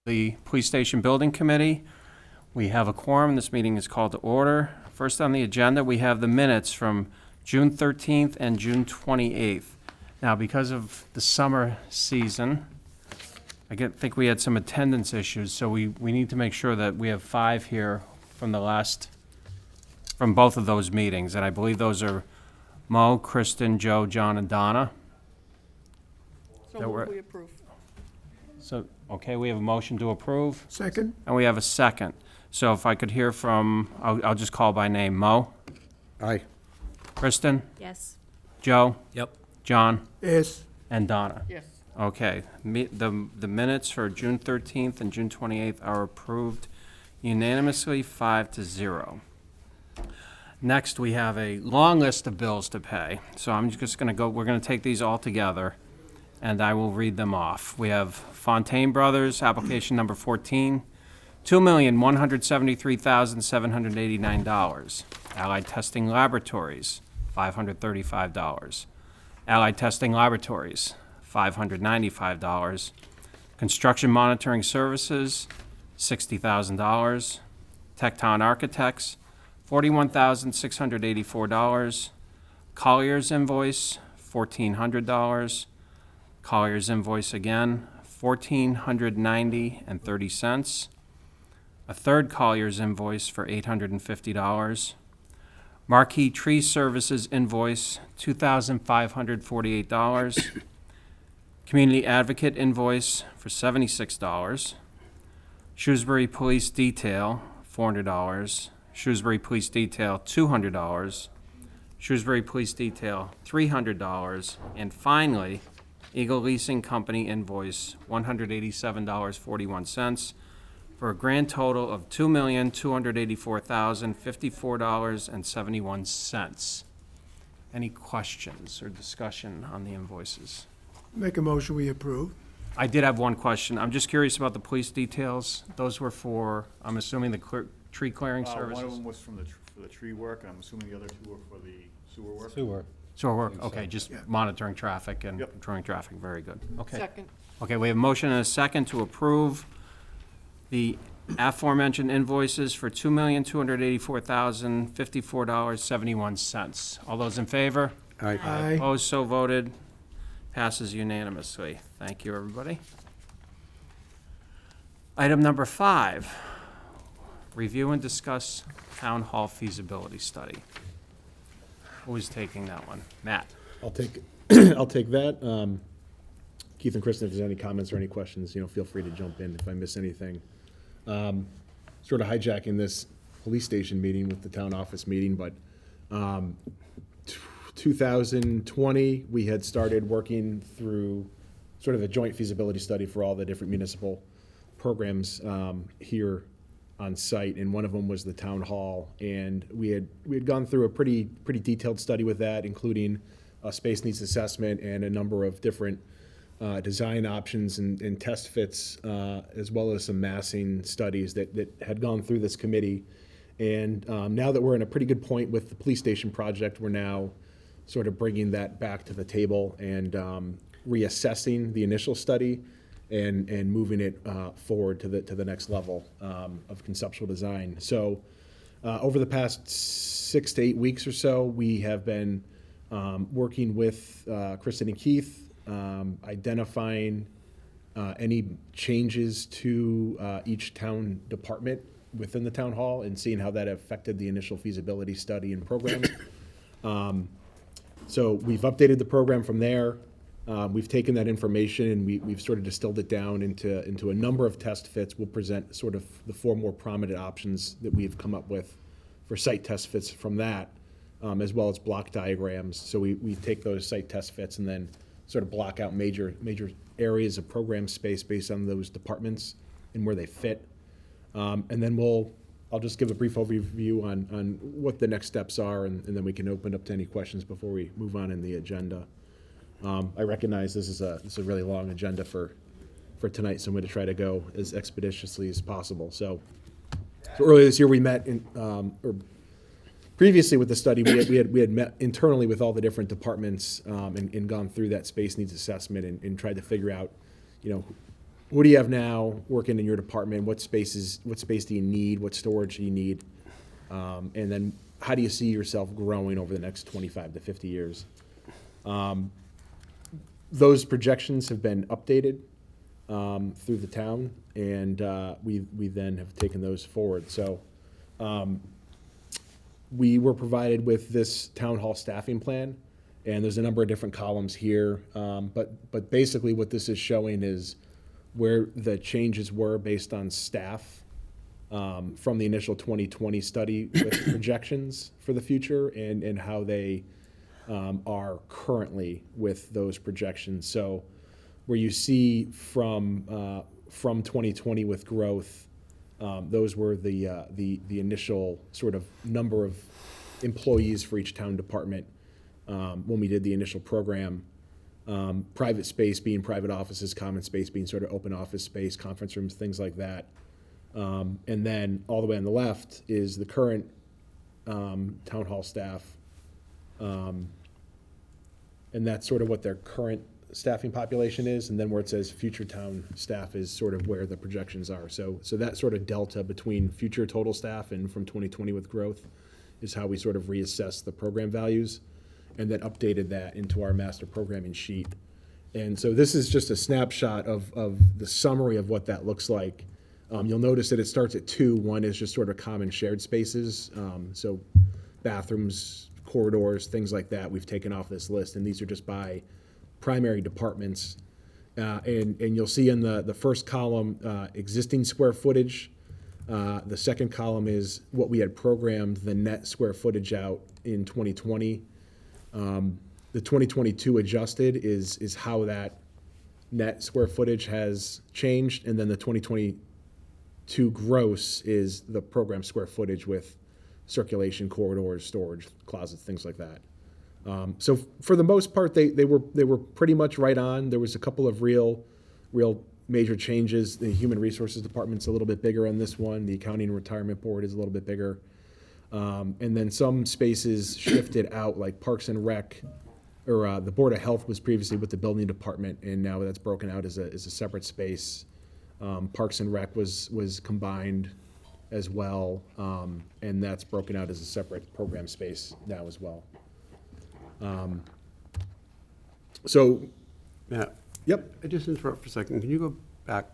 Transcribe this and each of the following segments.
The Police Station Building Committee. We have a quorum. This meeting is called to order. First on the agenda, we have the minutes from June 13th and June 28th. Now, because of the summer season, think we had some attendance issues, so we need to make sure that we have 5 here from from both of those meetings. And I believe those are Mo, Kristen, Joe, John, and Donna. So we approve. So, okay, we have a motion to approve. Second? And we have a second. So if I could hear from, I'll just call by name. Mo? Aye. Kristen? Yes. Joe? Yep. John? Yes. And Donna? Yes. Okay. The minutes for June 13th and June 28th are approved unanimously, 5-0. Next, we have a long list of bills to pay. So I'm just going to go, we're going to take these all together, and I will read them off. We have Fontaine Brothers, application number 14, $2,173,789. Allied Testing Laboratories, $535. Allied Testing Laboratories, $595. Construction Monitoring Services, $60,000. Tecton Architects, $41,684. Collier's invoice, $1,400. Collier's invoice again, $1,490.30. A third Collier's invoice for $850. Marquee Tree Services invoice, $2,548. Community Advocate invoice for $76. Shrewsbury Police Detail, $400. Shrewsbury Police Detail, $200. Shrewsbury Police Detail, $300. And finally, Eagle Leasing Company invoice, $187.41, for a grand total of $2,284,054.71. Any questions or discussion on the invoices? Make a motion, we approve. I did have one question. I'm just curious about the police details. Those were for, I'm assuming, the tree clearing services? One of them was for the tree work, and I'm assuming the other 2 were for the sewer work. Sewer work, okay, just Yeah. monitoring traffic and Yep. controlling traffic, very good. Okay. Second. Okay, we have a motion and a second to approve the aforementioned invoices for $2,284,054.71. All those in favor? Aye. Opposed, so voted. Passes unanimously. Thank you, everybody. Item number 5, review and discuss Town Hall Feasibility Study. Who is taking that one? Matt? I'll take that. Keith and Kristen, if there's any comments or any questions, feel free to jump in if I miss anything. Sort of hijacking this police station meeting with the town office meeting, but 2020, we had started working through sort of a joint feasibility study for all the different municipal programs here on site, and one of them was the town hall. And we had gone through a pretty detailed study with that, including a space needs assessment and a number of different design options and test fits, as well as some massing studies that had gone through this committee. And now that we're in a pretty good point with the police station project, we're now sort of bringing that back to the table and reassessing the initial study and moving it forward to the next level of conceptual design. So over the past 6 to 8 weeks or so, we have been working with Kristen and Keith, identifying any changes to each town department within the town hall and seeing how that affected the initial feasibility study and program. So we've updated the program from there. We've taken that information and we've sort of distilled it down into a number of test fits. We'll present sort of the 4 more prominent options that we've come up with for site test fits from that, as well as block diagrams. So we take those site test fits and then sort of block out major areas of program space based on those departments and where they fit. And then I'll just give a brief overview on what the next steps are, and then we can open up to any questions before we move on in the agenda. I recognize this is a really long agenda for tonight, so I'm going to try to go as expeditiously as possible. So earlier this year we met or previously with the study, we had met internally with all the different departments and gone through that space needs assessment and tried to figure out, what do you have now working in your department? What space do you need? What storage do you need? And then how do you see yourself growing over the next 25 to 50 years? Those projections have been updated through the town, and we then have taken those forward. So we were provided with this town hall staffing plan, and there's a number of different columns here. But basically what this is showing is where the changes were based on staff from the initial 2020 study with projections for the future, and how they are currently with those projections. So where you see from 2020 with growth, those were the initial sort of number of employees for each town department when we did the initial program. Private space being private offices, common space being sort of open office space, conference rooms, things like that. And then all the way on the left is the current town hall staff. And that's sort of what their current staffing population is. And then where it says future town staff is sort of where the projections are. So that sort of delta between future total staff and from 2020 with growth is how we sort of reassess the program values, and then updated that into our master programming sheet. And so this is just a snapshot of the summary of what that looks like. You'll notice that it starts at 2. 1 is just sort of common shared spaces. So bathrooms, corridors, things like that, we've taken off this list, and these are just by primary departments. And you'll see in the first column, existing square footage. The second column is what we had programmed the net square footage out in 2020. The 2022 adjusted is how that net square footage has changed, and then the 2022 gross is the program square footage with circulation, corridors, storage, closets, things like that. So for the most part, they were pretty much right on. There was a couple of real major changes. The Human Resources Department's a little bit bigger on this one. The Accounting and Retirement Board is a little bit bigger. And then some spaces shifted out, like Parks and Rec, or the Board of Health was previously with the Building Department, and now that's broken out as a separate space. Parks and Rec was combined as well, and that's broken out as a separate program space now as well. So, Matt, yep. I just interrupt for a second. Can you go back?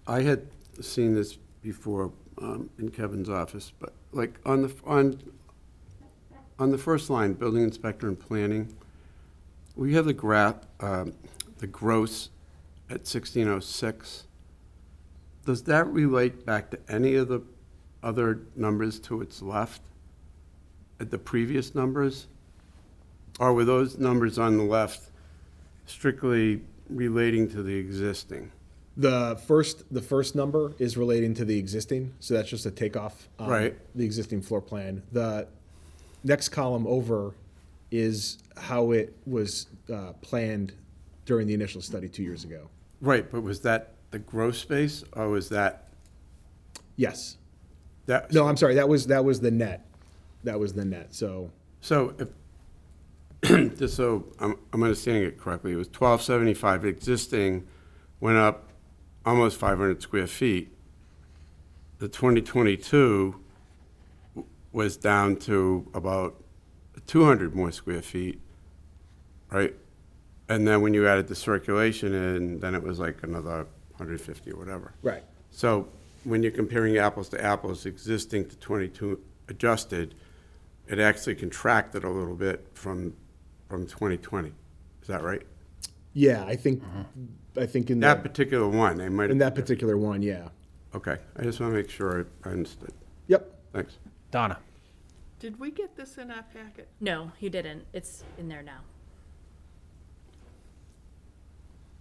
I had seen this before in Kevin's office, but like on the first line, building inspector and planning, we have the gross at 1606. Does that relate back to any of the other numbers to its left at the previous numbers? Or were those numbers on the left strictly relating to the existing? The first number is relating to the existing, so that's just a takeoff on Right. the existing floor plan. The next column over is how it was planned during the initial study 2 years ago. Right, but was that the gross space, or was that? Yes. That, No, I'm sorry. That was the net. That was the net. So So if, just so I'm understanding it correctly, it was 1275 existing, went up almost 500 square feet. The 2022 was down to about 200 more square feet, right? And then when you added the circulation in, then it was like another 150 or whatever. right. So when you're comparing apples to apples, existing to 22 adjusted, it actually contracted a little bit from 2020. Is that right? Yeah, I think in That particular one, they might have. in that particular one, yeah. Okay, I just want to make sure I understood. Yep. Thanks. Donna? Did we get this in our packet? No, he didn't. It's in there now.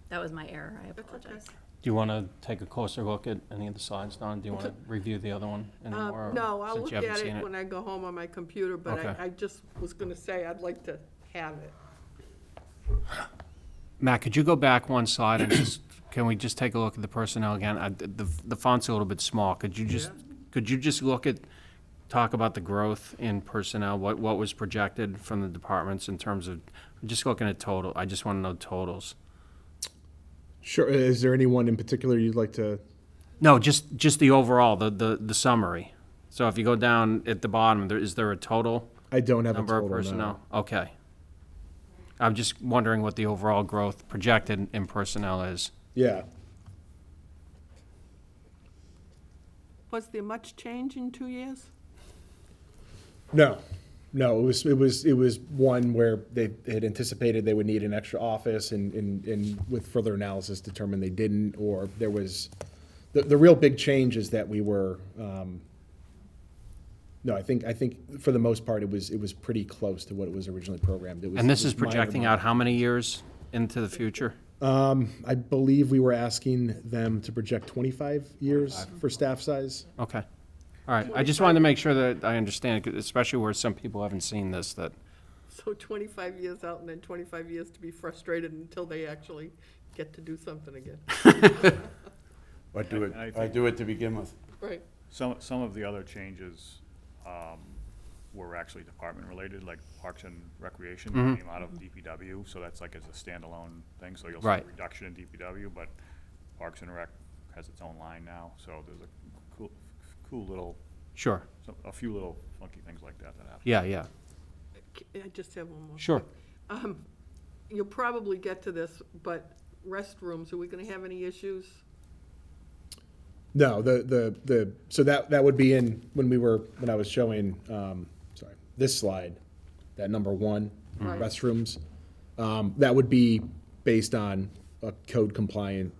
That was my error. I That's okay. apologize. Do you want to take a closer look at any of the slides, Donna? Do you want to review the other one anymore? No, I'll since look you haven't at seen it when I go home on my computer, but Okay. I just was gonna say I'd like to have it. Matt, could you go back one slide and just, can we just take a look at the personnel again? The font's a little bit small. Could you just look at, talk about the growth in personnel, what was projected from the departments in terms of, just looking at total, I just want to know totals. Sure. Is there anyone in particular you'd like to? No, just the overall, the summary. So if you go down at the bottom, is there a total I don't have a number of total, no. personnel? Okay. I'm just wondering what the overall growth projected in personnel is. Yeah. Was there much change in 2 years? No, it was one where they had anticipated they would need an extra office and with further analysis determined they didn't, or there was, the real big change is that we were, no, I think for the most part, it was pretty close to what it was originally programmed. It was- And this it was is projecting minor. out how many years into the future? I believe we were asking them to project 25 years for staff size. Okay. All right. I just wanted to make sure that I understand, 'cause especially where some people haven't seen this, that, So 25 years out and then 25 years to be frustrated until they actually get to do something again. Or do And I it, think- do it to begin with. Right. Some of the other changes were actually department-related, like Parks and Recreation came out of DPW, so that's like as a standalone thing, so you'll see a Right. reduction in DPW, but Parks and Rec has its own line now, so there's a cool little, sure. a few little funky things like that happen. Yeah, yeah. I just have one more. Sure. You'll probably get to this, but restrooms, are we gonna have any issues? No, so that would be in, when I was showing, this slide, that number one, Right. restrooms. That would be based on a code compliant,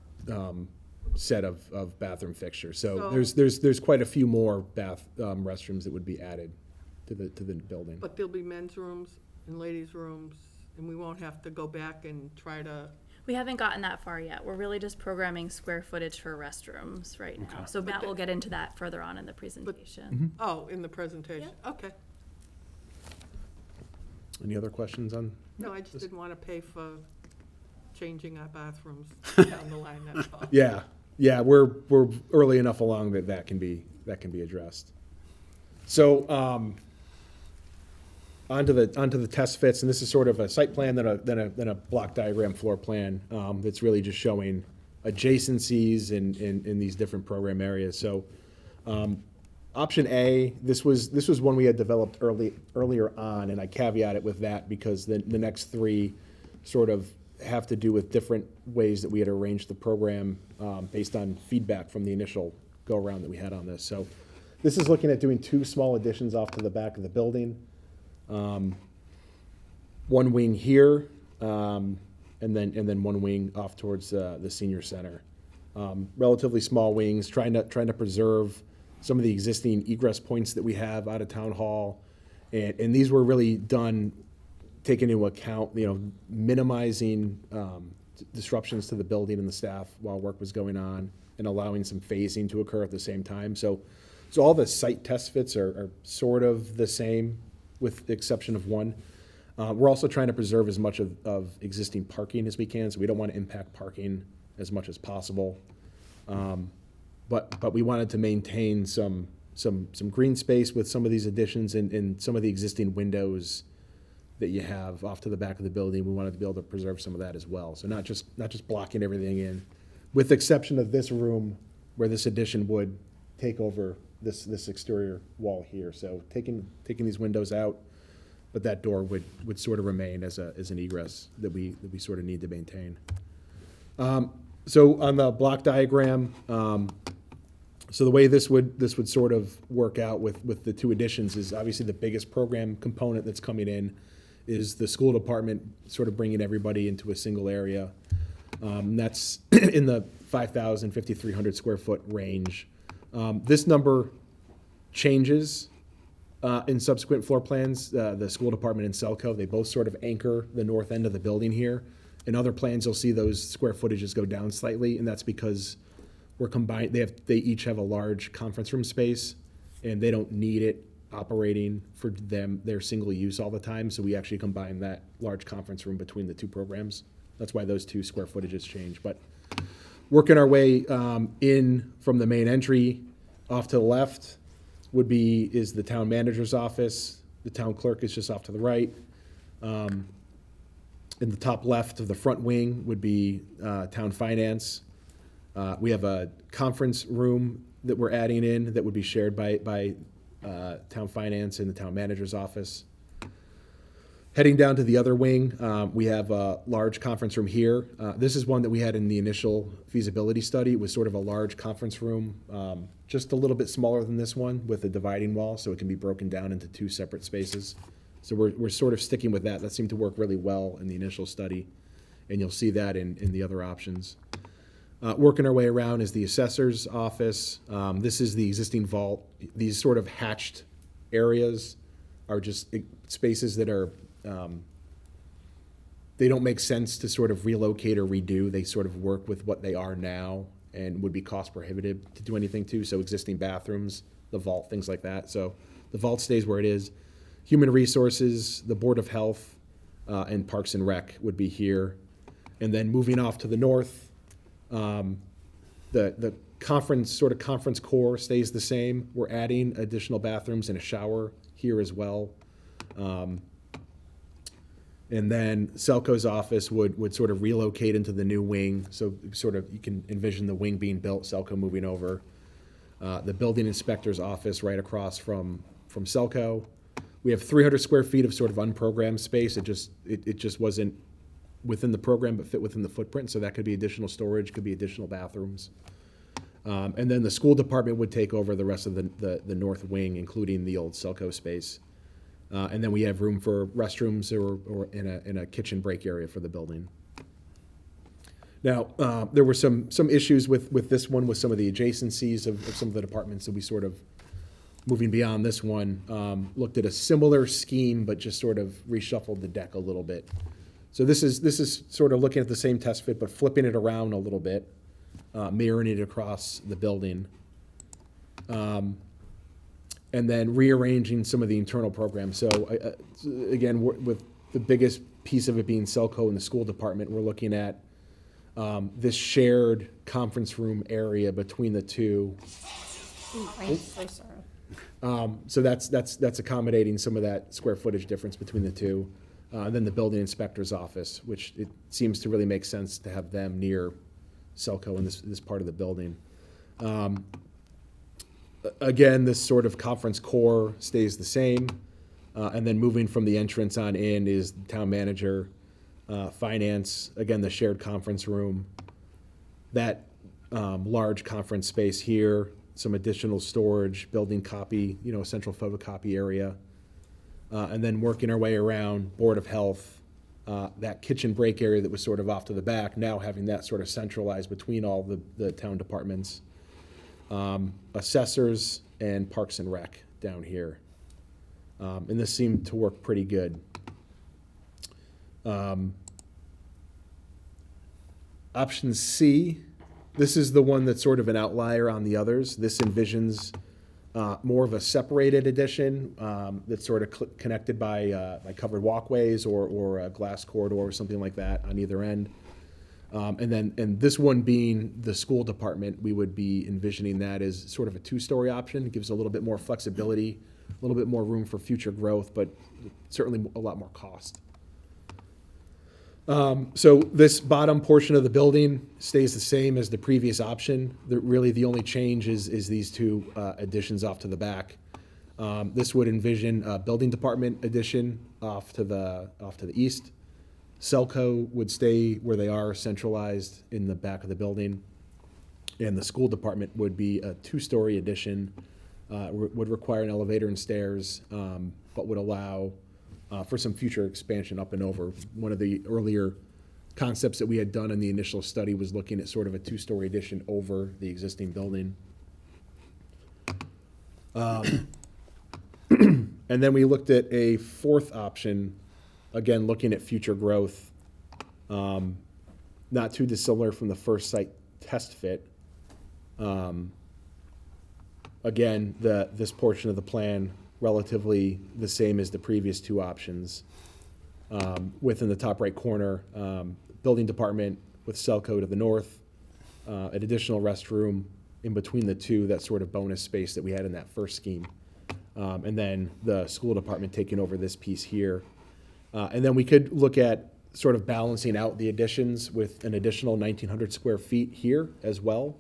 set of bathroom fixtures. So So- there's quite a few more restrooms that would be added to the building. But there'll be men's rooms and ladies' rooms, and we won't have to go back and try to, We haven't gotten that far yet. We're really just programming square footage for restrooms right now. So Matt will get into that further on in the presentation. oh, in the presentation, okay. Any other questions on? No, I just didn't wanna pay for changing our bathrooms down the line, that's all. Yeah, we're early enough along that that can be addressed. So, onto the test fits, and this is sort of a site plan then a block diagram floor plan, that's really just showing adjacencies in these different program areas. So, option A, this was one we had developed earlier on, and I caveat it with that because the next three sort of have to do with different ways that we had arranged the program, based on feedback from the initial go-around that we had on this. So this is looking at doing two small additions off to the back of the building. One wing here, and then one wing off towards the senior center. Relatively small wings, trying to preserve some of the existing egress points that we have out of town hall. And these were really done, taking into account, minimizing disruptions to the building and the staff while work was going on and allowing some phasing to occur at the same time. So all the site test fits are sort of the same with the exception of one. We're also trying to preserve as much of existing parking as we can, so we don't want to impact parking as much as possible. But we wanted to maintain some green space with some of these additions and some of the existing windows that you have off to the back of the building. We wanted to be able to preserve some of that as well. So not just blocking everything in, with the exception of this room where this addition would take over this exterior wall here. So taking these windows out, but that door would sort of remain as an egress that we sort of need to maintain. So on the block diagram, so the way this would sort of work out with the two additions is obviously the biggest program component that's coming in is the school department sort of bringing everybody into a single area. That's in the 5,000, 5,300 square foot range. This number changes in subsequent floor plans. The school department and selco, they both sort of anchor the north end of the building here. In other plans, you'll see those square footages go down slightly, and that's because we're combined. They each have a large conference room space, and they don't need it operating for them. They're single use all the time, so we actually combine that large conference room between the two programs. That's why those two square footages change. But working our way in from the main entry, off to the left is the town manager's office. The town clerk is just off to the right. In the top left of the front wing would be town finance. We have a conference room that we're adding in that would be shared by town finance and the town manager's office. Heading down to the other wing, we have a large conference room here. This is one that we had in the initial feasibility study. It was sort of a large conference room, just a little bit smaller than this one with a dividing wall, so it can be broken down into two separate spaces. So we're sort of sticking with that. That seemed to work really well in the initial study, and you'll see that in the other options. Working our way around is the assessor's office. This is the existing vault. These sort of hatched areas are just spaces that are, they don't make sense to sort of relocate or redo. They sort of work with what they are now and would be cost prohibitive to do anything to. So existing bathrooms, the vault, things like that. So the vault stays where it is. Human Resources, the Board of Health, and Parks and Rec would be here. And then moving off to the north, the conference core stays the same. We're adding additional bathrooms and a shower here as well. And then Selco's office would sort of relocate into the new wing. So sort of you can envision the wing being built, Selco moving over. The building inspector's office right across from Selco. We have 300 square feet of sort of unprogrammed space. It just wasn't within the program, but fit within the footprint. So that could be additional storage, could be additional bathrooms. And then the school department would take over the rest of the north wing, including the old Selco space. And then we have room for restrooms or in a kitchen break area for the building. Now, there were some issues with this one, with some of the adjacencies of some of the departments that we sort of, moving beyond this one, looked at a similar scheme, but just sort of reshuffled the deck a little bit. So this is sort of looking at the same test fit, but flipping it around a little bit, mirroring it across the building. And then rearranging some of the internal programs. So again, with the biggest piece of it being Selco and the school department, we're looking at this shared conference room area between the two. So that's accommodating some of that square footage difference between the two. And then the building inspector's office, which it seems to really make sense to have them near Selco in this part of the building. Again, this sort of conference core stays the same. And then moving from the entrance on in is the town manager, finance, again, the shared conference room, that large conference space here, some additional storage, building copy, a central photocopy area. And then working our way around Board of Health, that kitchen break area that was sort of off to the back, now having that sort of centralized between all the town departments. Assessors and Parks and Rec down here. And this seemed to work pretty good. Option C, this is the one that's sort of an outlier on the others. This envisions more of a separated addition that's sort of connected by covered walkways or a glass corridor or something like that on either end. And this one being the school department, we would be envisioning that as sort of a two-story option. It gives a little bit more flexibility, a little bit more room for future growth, but certainly a lot more cost. So this bottom portion of the building stays the same as the previous option. Really the only change is these two additions off to the back. This would envision a building department addition off to the east. Selco would stay where they are, centralized in the back of the building. And the school department would be a two-story addition, would require an elevator and stairs, but would allow for some future expansion up and over. One of the earlier concepts that we had done in the initial study was looking at sort of a two-story addition over the existing building. And then we looked at a fourth option, again, looking at future growth, not too dissimilar from the first site test fit. Again, this portion of the plan relatively the same as the previous two options. Within the top right corner, building department with Selco to the north, an additional restroom in between the two, that sort of bonus space that we had in that first scheme. And then the school department taking over this piece here. And then we could look at sort of balancing out the additions with an additional 1,900 square feet here as well,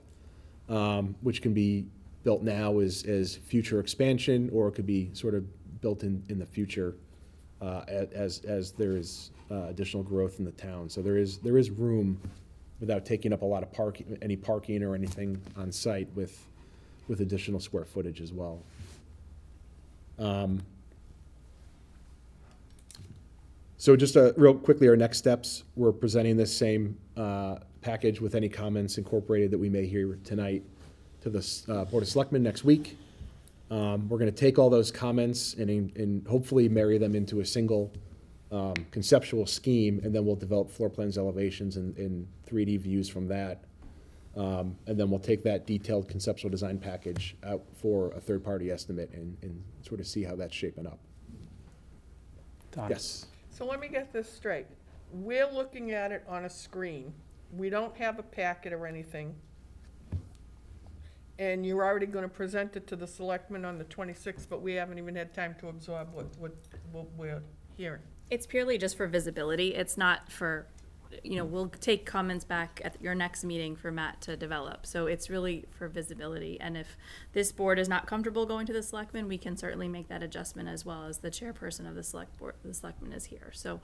which can be built now as future expansion, or it could be sort of built in the future as there is additional growth in the town. So there is room without taking up a lot of any parking or anything on site with additional square footage as well. So just real quickly, our next steps, we're presenting this same package with any comments incorporated that we may hear tonight to the Board of Selectmen next week. We're going to take all those comments and hopefully marry them into a single conceptual scheme, and then we'll develop floor plans, elevations, and 3D views from that. And then we'll take that detailed conceptual design package out for a third-party estimate and sort of see how that's shaping up. Don? Yes. So let me get this straight. We're looking at it on a screen. We don't have a packet or anything. And you're already gonna present it to the selectmen on the 26th, but we haven't even had time to absorb what we're hearing. It's purely just for visibility. It's not for, we'll take comments back at your next meeting for Matt to develop. So it's really for visibility. And if this board is not comfortable going to the selectmen, we can certainly make that adjustment, as well as the chairperson of the selectmen is here. So,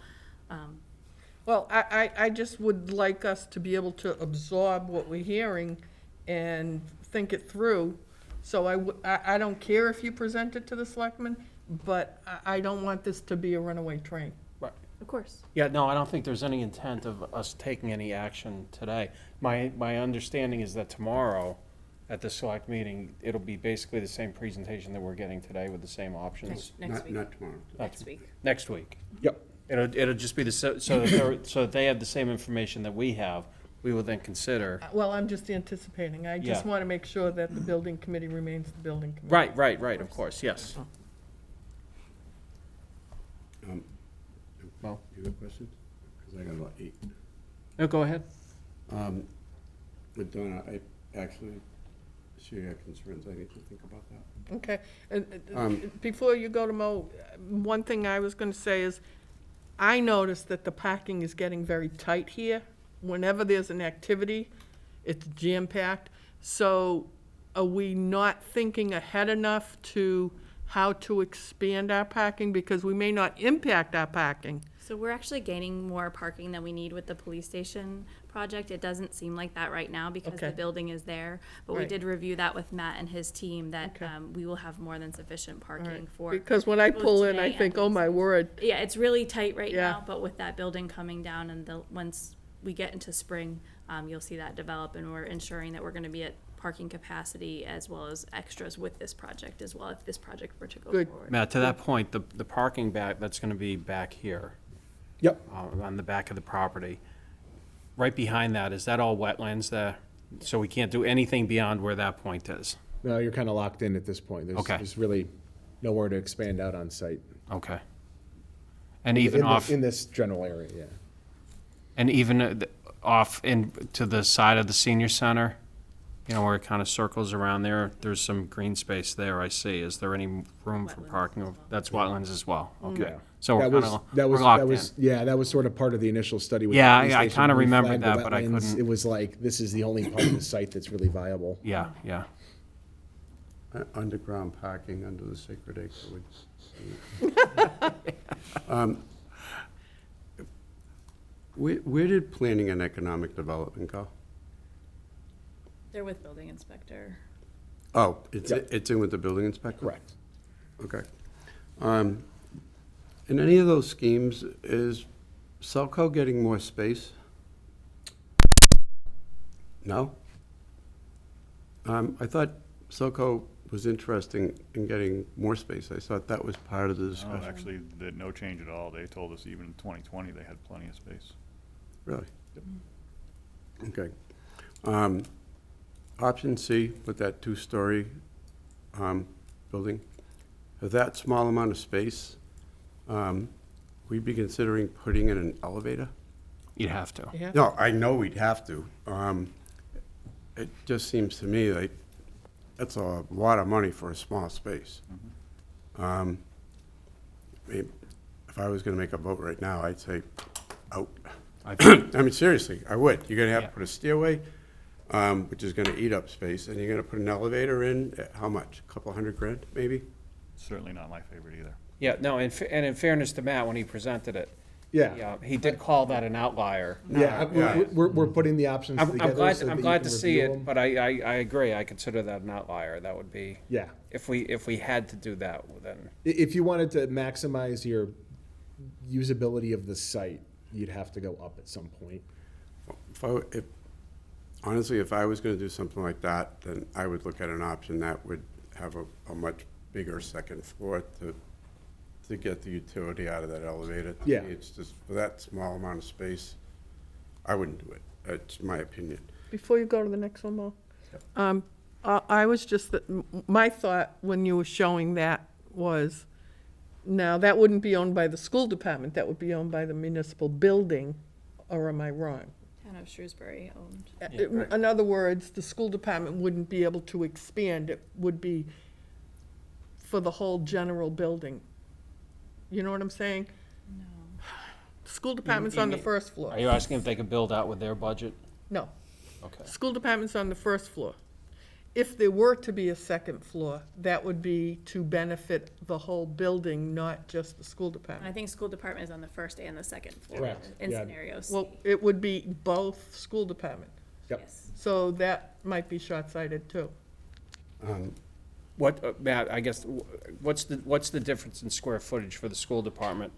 Well, I just would like us to be able to absorb what we're hearing and think it through. So I don't care if you present it to the selectmen, but I don't want this to be a runaway train. Right. of course. Yeah, no, I don't think there's any intent of us taking any action today. My understanding is that tomorrow, at the select meeting, it'll be basically the same presentation that we're getting today with the same options. Next week. Not tomorrow. Next week. Next week. Yep. It'll just be so that they have the same information that we have, we will then consider. Well, I'm just anticipating. I just Yeah. want to make sure that the building committee remains the building committee. Right, of course, yes. Well, You have questions? Because I got about 8. no, go ahead. But Donna, I actually share your concerns. I need to think about that. Okay, and before you go to Mo, one thing I was gonna say is, I noticed that the parking is getting very tight here. Whenever there's an activity, it's jam-packed. So are we not thinking ahead enough to how to expand our parking? Because we may not impact our parking. So we're actually gaining more parking than we need with the police station project. It doesn't seem like that right now because the Okay. building is there. But we Right. did review that with Matt and his team, that Okay. We will have more than sufficient parking Alright. for. Because when I both pull in, I today think, and oh my word. Yeah, it's really tight right Yeah. now, but with that building coming down and once we get into spring, you'll see that develop, and we're ensuring that we're gonna be at parking capacity as well as extras with this project as well, if this project were to go Good. forward. Matt, to that point, the parking back, that's gonna be back here, Yep. on the back of the property. Right behind that, is that all wetlands there? So we can't do anything beyond where that point is? No, you're kind of locked in at this point. Okay. There's really nowhere to expand out on site. Okay. And even off, In this general area, yeah. and even off in, to the side of the senior center, where it kind of circles around there, there's some green space there, I see. Is there any room for Wetlands parking? as well. That's wetlands as well, okay. Yeah. So we're That was, kind that of, was, we're locked that in. was, yeah, that was sort of part of the initial study. with the Yeah, police I station. kinda We remembered flagged the that, but I wetlands. couldn't- It was like, this is the only part of the site that's really viable. Yeah. Underground parking under the sacred acre would. Where did planning and economic development go? They're with building inspector. Oh, it's Yep. it's in with the building inspector? Correct. Okay. In any of those schemes, is Selco getting more space? No? I thought Selco was interesting in getting more space. I thought that was part of the No, discussion. actually, no change at all. They told us even in 2020, they had plenty of space. Really? Okay. Option C, with that 2-story building, with that small amount of space, we'd be considering putting in an elevator? You'd have to. Yeah. No, I know we'd have to. It just seems to me like that's a lot of money for a small space. I mean, if I was gonna make a vote right now, I'd say out. I I mean, seriously, I would. You're gonna have Yeah. to put a stairway, which is gonna eat up space, and you're gonna put an elevator in, at how much? A couple $100,000, maybe? Certainly not my favorite either. Yeah, no, and in fairness to Matt, when he presented it, Yeah, he did call that an outlier. yeah, Yeah. we're putting the options I'm together glad, so that I'm you glad can to see review it, 'em. but I agree, I consider that an outlier. That would be, Yeah. if we had to do that, then, If you wanted to maximize your usability of the site, you'd have to go up at some point. Honestly, if I was gonna do something like that, then I would look at an option that would have a much bigger second floor to get the utility out of that elevator. To Yeah. me, it's just, for that small amount of space, I wouldn't do it. That's my opinion. Before you go to the next one, Mo, I was just, my thought when you were showing that was, now, that wouldn't be owned by the school department, that would be owned by the municipal building, or am I wrong? Town of Shrewsbury owned. In other words, the school department wouldn't be able to expand, it would be for the whole general building. You know what I'm saying? No. The school department's on the first floor. are you asking if they could build out with their budget? No, Okay. school department's on the first floor. If there were to be a second floor, that would be to benefit the whole building, not just the school I department. think school department is on the first and the second floor. Correct, In yeah. scenario C. Well, it would be both school department, Yep. Yes. so that might be short-sighted too. What, Matt, I guess, what's the difference in square footage for the school department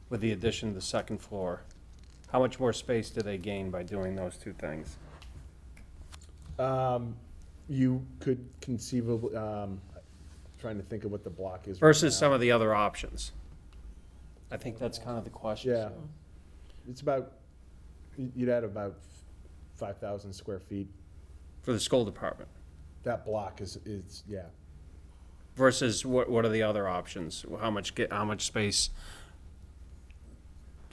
with the addition of the second floor? How much more space do they gain by doing those two things? You could conceivably, trying to think of what the block is. right Versus now. some of the other options? I think that's kind of the question. Yeah. It's about, you'd add about 5,000 square feet. For the school department. That block is, yeah. Versus what are the other options? How much space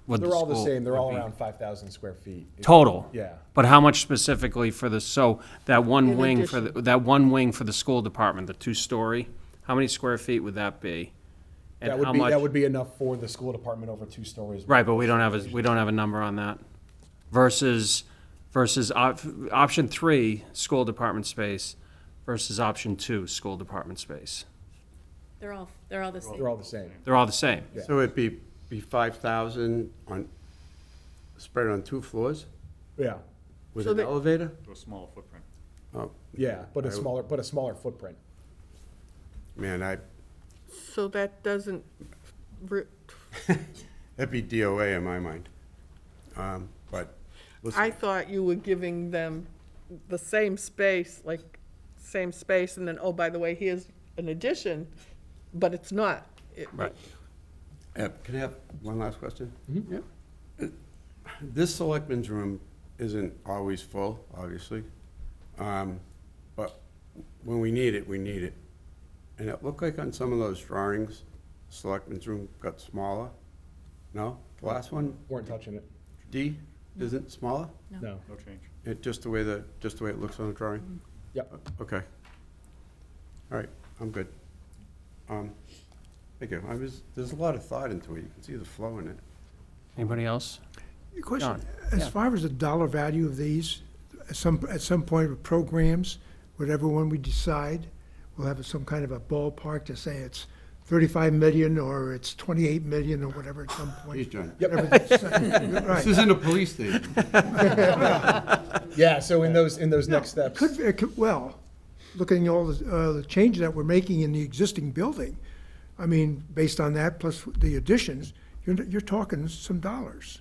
would the They're all the school same, they're would all be? around 5,000 square feet. Total? Yeah. But how much specifically for the, so that one In wing for, addition. that one wing for the school department, the two-story, how many square feet would that be? And That would how be, much? that would be enough for the school department over 2 stories. Right, but we don't have a number on that. Versus option 3, school department space, versus option 2, school department space. They're all the same. They're all the same. They're all the same. Yeah. So it'd be 5,000 spread on 2 floors Yeah, with So an they- elevator? To a smaller footprint. Oh, yeah, but I a would- smaller footprint. man, So that doesn't, that'd be DOA in my mind. But, listen. I thought you were giving them the same space, and then, oh, by the way, here's an addition, but it's not. Right. Can I have one last question? Mm-hmm. Yeah. This selectmen's room isn't always full, obviously. But when we need it, we need it. And it looked like on some of those drawings, selectmen's room got smaller. No? The last one, Weren't touching it, D, isn't smaller? no. No change. Just the way it looks on the drawing? Yep. Okay. All right, I'm good. Thank you. There's a lot of thought into it. You can see the flow in it. Anybody else? Question, John, as yeah. far as the dollar value of these, at some point with programs, whatever one we decide, we'll have some kind of a ballpark to say it's 35 million or it's 28 million or whatever at some Please, point. John. Whatever they decide. This Right. isn't a police station. Yeah, so in those next steps. Well, looking at all the changes that we're making in the existing building, I mean, based on that plus the additions, you're talking some dollars.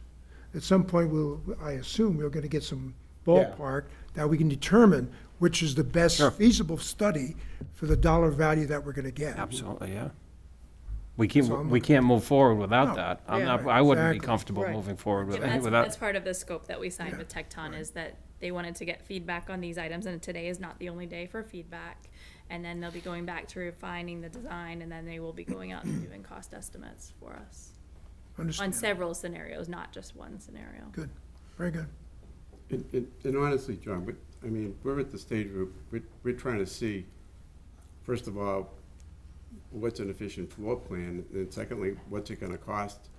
At some point, I assume we're gonna get some ballpark that we can determine which is the best Sure. feasible study for the dollar value that we're gonna get. Absolutely, yeah. We So I'm- can't move forward without No. that. Yeah. I wouldn't be Exactly. comfortable Right. moving forward with And without. that's part of the scope that we signed Yeah, with Tecton is that they wanted to get feedback on these items, and today is not the only day for feedback. And then they'll be going back to refining the design, and then they will be going out and doing cost estimates for us on Understand? several scenarios, not just one scenario. Good, very good. And honestly, John, I mean, we're at the stage where we're trying to see, first of all, what's an efficient floor plan, and secondly, what's it gonna cost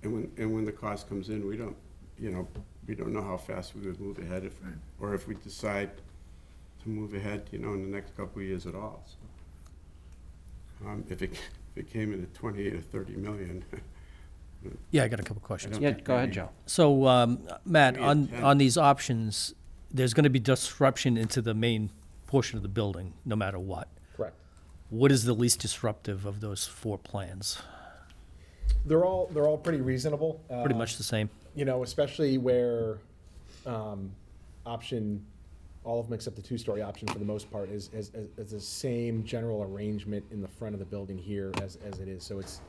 and when the cost comes in, we don't, we don't know how fast we would move ahead or if we decide to move ahead, in the next couple of years at all. So, if it came in at 28 or 30 million, Yeah, I got a couple I questions. don't Yeah, think go ahead, maybe- Joe. So, Matt, Maybe a on 10. these options, there's gonna be disruption into the main portion of the building, no matter what. Correct. What is the least disruptive of those 4 plans? They're all pretty reasonable. Pretty much the same? Especially where option, all of them except the 2-story option for the most part is the same general arrangement in the front of the building here as it is. So it's,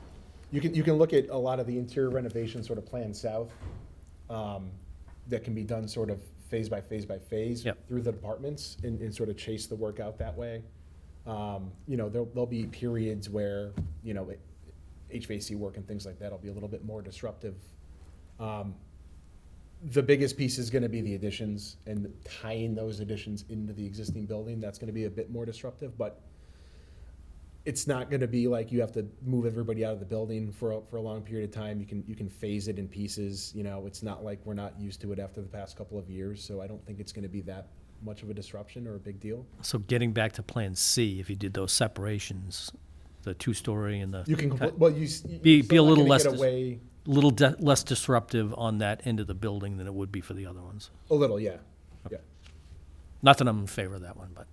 you can look at a lot of the interior renovation sort of plan south that can be done sort of phase by phase by phase Yep. through the departments and sort of chase the work out that way. There'll be periods where, HVAC work and things like that will be a little bit more disruptive. The biggest piece is gonna be the additions and tying those additions into the existing building. That's gonna be a bit more disruptive, but it's not gonna be like you have to move everybody out of the building for a long period of time. You can phase it in pieces, it's not like we're not used to it after the past couple of years, so I don't think it's gonna be that much of a disruption or a big deal. So getting back to Plan C, if you did those separations, the 2-story and the. You can, ki- well, you. Be still a not little gonna less get dis- away, Little less disruptive on that end of the building than it would be for the other ones. a little, yeah, yeah. Not that I'm in favor of that one, but.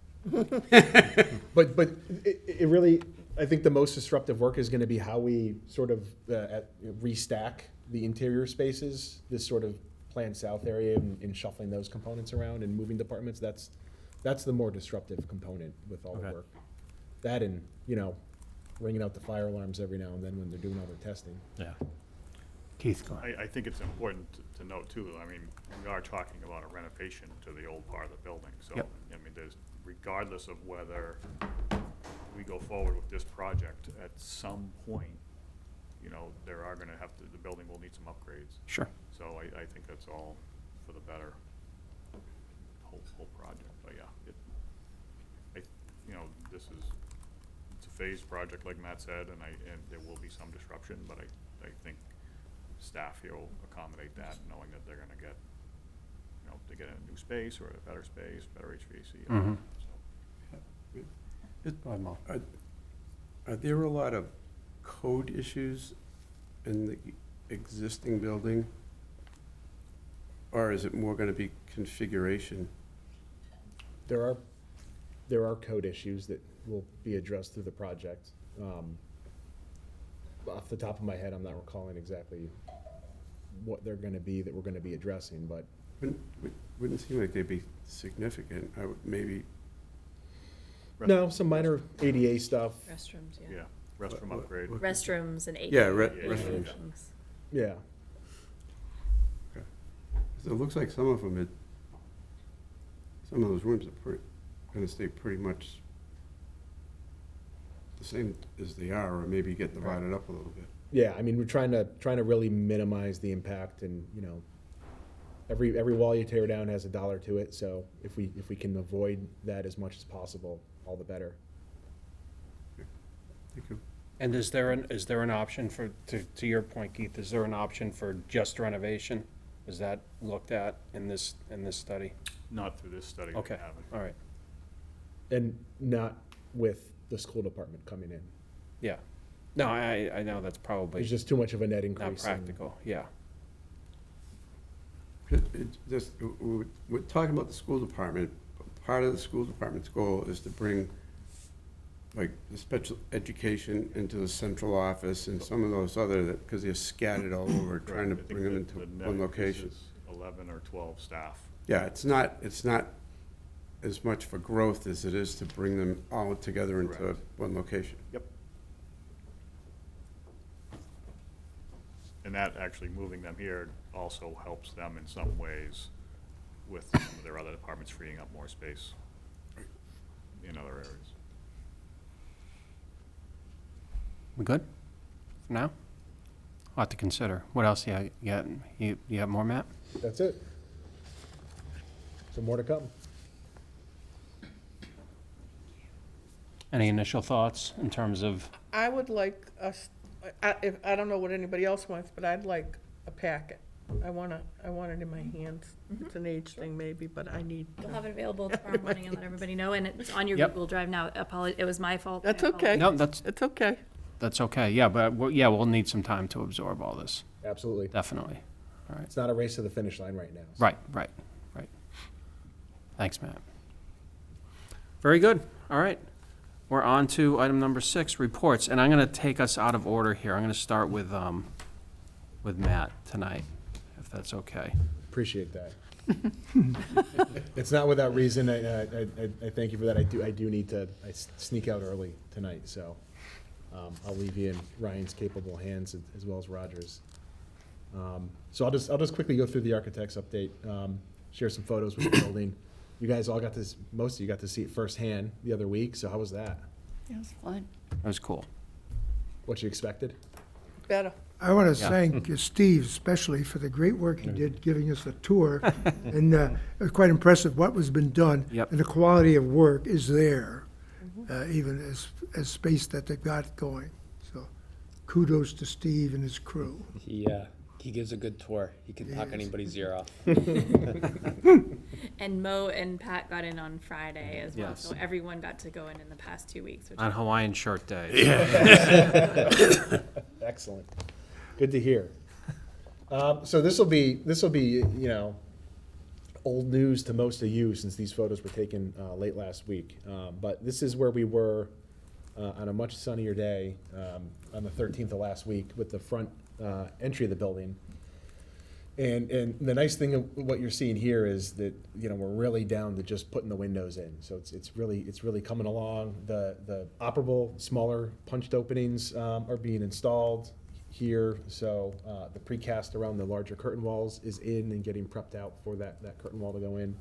But it really, I think the most disruptive work is gonna be how we sort of restack the interior spaces, this sort of planned south area and shuffling those components around and moving departments. That's the more disruptive component with all the Okay. work. That and, ringing out the fire alarms every now and then when they're doing all their testing. Yeah. Keith, go ahead. I think it's important to note too, we are talking about a renovation to the old part of the building, so, Yep. regardless of whether we go forward with this project, at some point, there are gonna the building will need some upgrades. Sure. So I think that's all for the better, whole project, but yeah, it's a phased project, like Matt said, and there will be some disruption, but I think staff here will accommodate that, knowing that they're gonna get, they get a new space or a better space, better HVAC. Mhm. So, Go ahead, Mo. Are there a lot of code issues in the existing building? Or is it more gonna be configuration? There are code issues that will be addressed through the project. Off the top of my head, I'm not recalling exactly what they're gonna be that we're gonna be addressing, but Wouldn't seem like they'd be significant. I would maybe, no, some minor ADA stuff. Restrooms, Yeah, restroom upgrade. Restrooms and eight. Yeah, Yeah, restrooms. things. Yeah. It looks like some of them, some of those rooms are gonna stay pretty much the same as they are, or maybe get divided up a little bit. Yeah, we're trying to really minimize the impact and, every wall you tear down has $1 to it, so if we can avoid that as much as possible, all the better. Thank you. And is there an option for, to your point, Keith, is there an option for just renovation? Is that looked at in this study? Not through this study. we Okay, haven't. all right, And not with the school department coming in. yeah. No, I know that's There's probably just too much of a net not increase. and- practical, yeah. We're talking about the school department. Part of the school department's goal is to bring, like, the special education into the central office and some of those other, because they're scattered all over, trying to Right, I think bring them the into net one increase location. is 11 or 12 staff. Yeah, it's not as much for growth as it is to bring them all together into Correct. one location. Yep. And that actually moving them here also helps them in some ways with some of their other departments freeing up more space in other areas. We good for now? A lot to consider. What else you got? You have more, Matt? That's it. So more to come. Any initial thoughts in terms of, I would like us I don't know what anybody else wants, but I'd like a packet. I want it in my hands. It's an age thing maybe, but I need. We'll have it available tomorrow morning and let everybody know, and it's on your Yep. Google Drive now. It was my fault. That's I okay. No, that's, It's okay. that's okay, yeah, but, we'll need some time to absorb all this, Absolutely. definitely. It's not a race to the finish line right now. so. Right. Thanks, Matt. Very good, all right. We're on to item number 6, reports, and I'm gonna take us out of order here. I'm gonna start with Matt tonight, if that's okay. Appreciate that. It's not without reason. I thank you for that. I do need to sneak out early tonight, so I'll leave you in Ryan's capable hands as well as Roger's. So I'll just quickly go through the architect's update, share some photos with the building. You guys all got this, most of you got to see it firsthand the other week, so how was that? It was fun. That was cool. What you expected? Better. I want to Yeah. thank Steve especially for the great work he did giving us a tour. And it was quite impressive what was been done. Yep. And the quality of work is there, even as space that they've got going. So kudos to Steve and his crew. He gives a good tour. He can talk Yes. anybody's ear off. And Mo and Pat got in on Friday as well, Yes. so everyone got to go in the past 2 weeks. Which On Hawaiian Shirt Day. Excellent. Good to hear. So this will be old news to most of you since these photos were taken late last week. But this is where we were on a much sunnier day on the 13th of last week with the front entry of the building. And the nice thing of what you're seeing here is that we're really down to just putting the windows in. So it's really coming along. The operable smaller punched openings are being installed here. So the precast around the larger curtain walls is in and getting prepped out for that curtain wall to go in.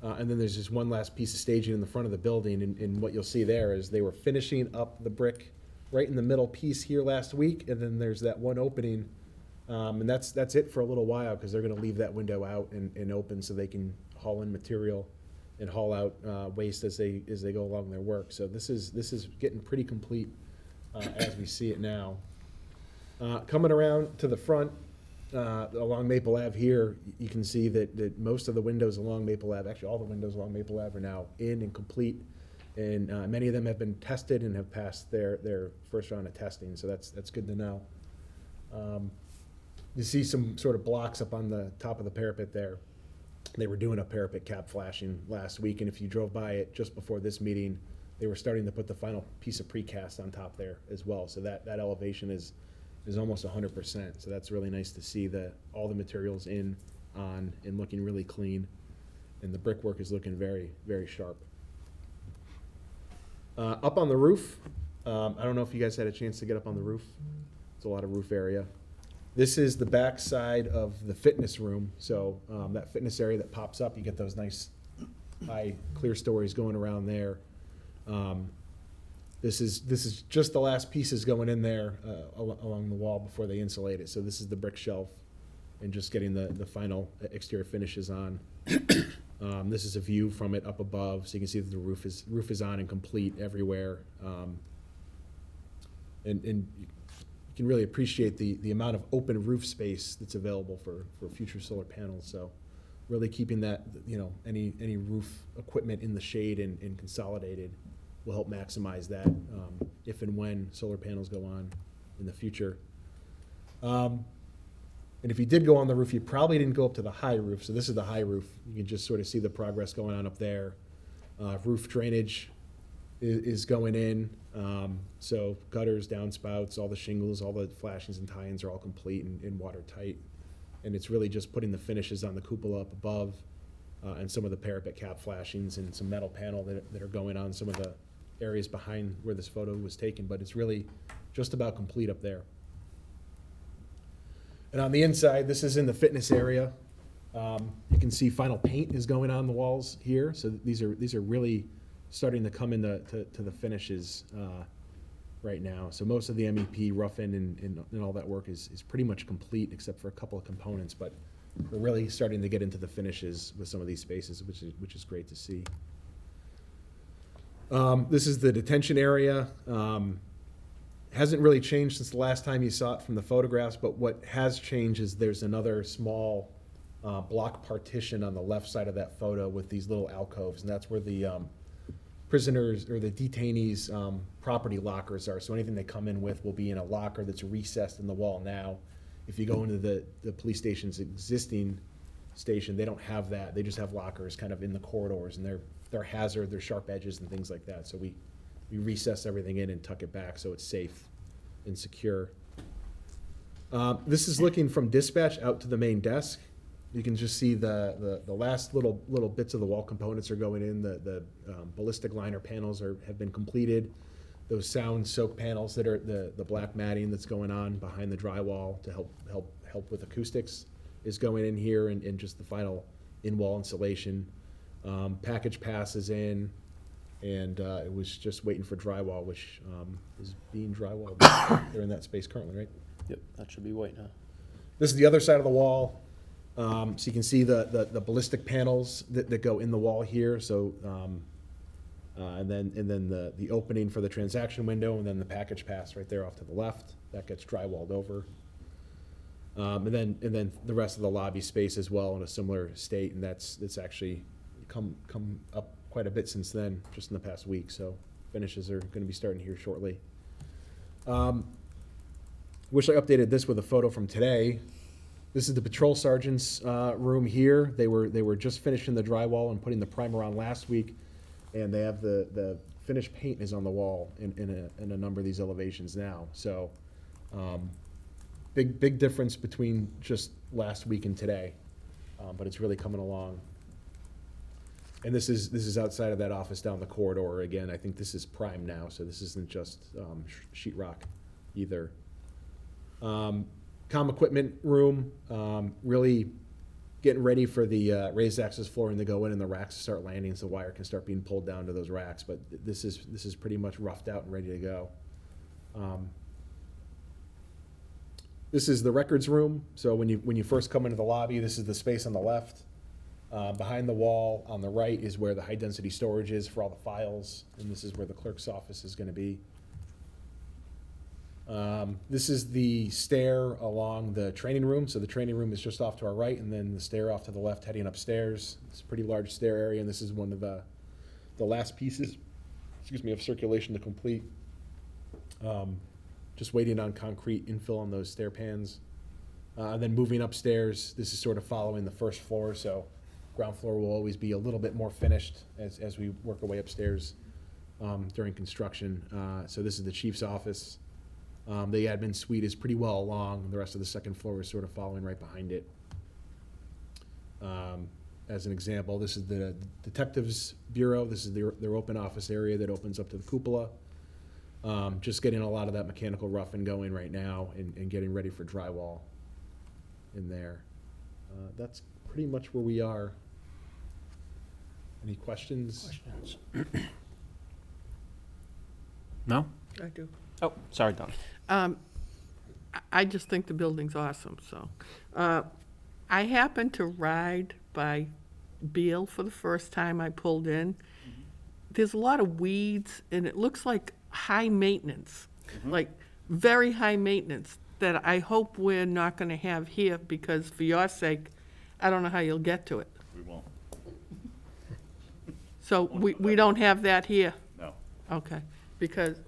And then there's just one last piece of staging in the front of the building. And what you'll see there is they were finishing up the brick right in the middle piece here last week. And then there's that one opening. And that's it for a little while because they're going to leave that window out and open so they can haul in material and haul out waste as they go along their work. So this is getting pretty complete as we see it now. Coming around to the front along Maple Ave here, you can see that most of the windows along Maple Ave, actually all the windows along Maple Ave are now in and complete. And many of them have been tested and have passed their first round of testing. So that's good to know. You see some sort of blocks up on the top of the parapet there. They were doing a parapet cap flashing last week, and if you drove by it just before this meeting, they were starting to put the final piece of precast on top there as well. So that elevation is almost 100%. So that's really nice to see all the materials in, on, and looking really clean. And the brickwork is looking very, very sharp. Up on the roof, I don't know if you guys had a chance to get up on the roof. It's a lot of roof area. This is the back side of the fitness room. So that fitness area that pops up, you get those nice high clear stories going around there. This is just the last pieces going in there along the wall before they insulate it. So this is the brick shelf and just getting the final exterior finishes on. This is a view from it up above, so you can see that the roof is on and complete everywhere. And you can really appreciate the amount of open roof space that's available for future solar panels. So really keeping that, any roof equipment in the shade and consolidated will help maximize that if and when solar panels go on in the future. And if you did go on the roof, you probably didn't go up to the high roof. So this is the high roof. You can just sort of see the progress going on up there. Roof drainage is going in. So gutters, downspouts, all the shingles, all the flashings and tie-ins are all complete and watertight. And it's really just putting the finishes on the cupola up above and some of the parapet cap flashings and some metal panel that are going on some of the areas behind where this photo was taken. But it's really just about complete up there. And on the inside, this is in the fitness area. You can see final paint is going on the walls here. So these are really starting to come into to the finishes right now. So most of the MEP rough-in and all that work is pretty much complete except for a couple of components. But we're really starting to get into the finishes with some of these spaces, which is great to see. This is the detention area. Hasn't really changed since the last time you saw it from the photographs, but what has changed is there's another small block partition on the left side of that photo with these little alcoves, and that's where the prisoners or the detainees' property lockers are. So anything they come in with will be in a locker that's recessed in the wall now. If you go into the police station's existing station, they don't have that. They just have lockers kind of in the corridors, and they're hazard, they're sharp edges and things like that. So we recess everything in and tuck it back so it's safe and secure. This is looking from dispatch out to the main desk. You can just see the last little bits of the wall components are going in. The ballistic liner panels have been completed. Those sound soak panels that are the black matting that's going on behind the drywall to help with acoustics is going in here, and just the final in-wall insulation. Package pass is in, and it was just waiting for drywall, which is being drywalled. They're in that space currently, right? Yep, that should be white now. This is the other side of the wall. So you can see the ballistic panels that go in the wall here. So, and then the opening for the transaction window, and then the package pass right there off to the left. That gets drywalled over. And then the rest of the lobby space as well in a similar state, and it's actually come up quite a bit since then, just in the past week. So finishes are going to be starting here shortly. Wish I updated this with a photo from today. This is the patrol sergeant's room here. They were just finishing the drywall and putting the primer on last week, and they have the finished paint is on the wall in a number of these elevations now. So big difference between just last week and today, but it's really coming along. And this is outside of that office down the corridor. Again, I think this is prime now, so this isn't just sheetrock either. Comm equipment room, really getting ready for the raised access flooring to go in and the racks to start landing, so the wire can start being pulled down to those racks. But this is pretty much roughed out and ready to go. This is the records room. So when you first come into the lobby, this is the space on the left. Behind the wall on the right is where the high density storage is for all the files, and this is where the clerk's office is going to be. This is the stair along the training room. So the training room is just off to our right, and then the stair off to the left heading upstairs. It's a pretty large stair area, and this is one of the last pieces, of circulation to complete. Just waiting on concrete infill on those stair pans. And then moving upstairs, this is sort of following the first floor, so ground floor will always be a little bit more finished as we work our way upstairs during construction. So this is the chief's office. The admin suite is pretty well along. The rest of the second floor is sort of following right behind it. As an example, this is the detectives bureau. This is their open office area that opens up to the cupola. Just getting a lot of that mechanical roughing going right now and getting ready for drywall in there. That's pretty much where we are. Any questions? No? I do. Oh, sorry, Don. I just think the building's awesome, so. I happened to ride by Beale for the first time I pulled in. There's a lot of weeds, and it looks like high maintenance, like very high maintenance, that I hope we're not gonna have here, because for your sake, I don't know how you'll get to it. We won't, So we don't have that here? no. Okay, because,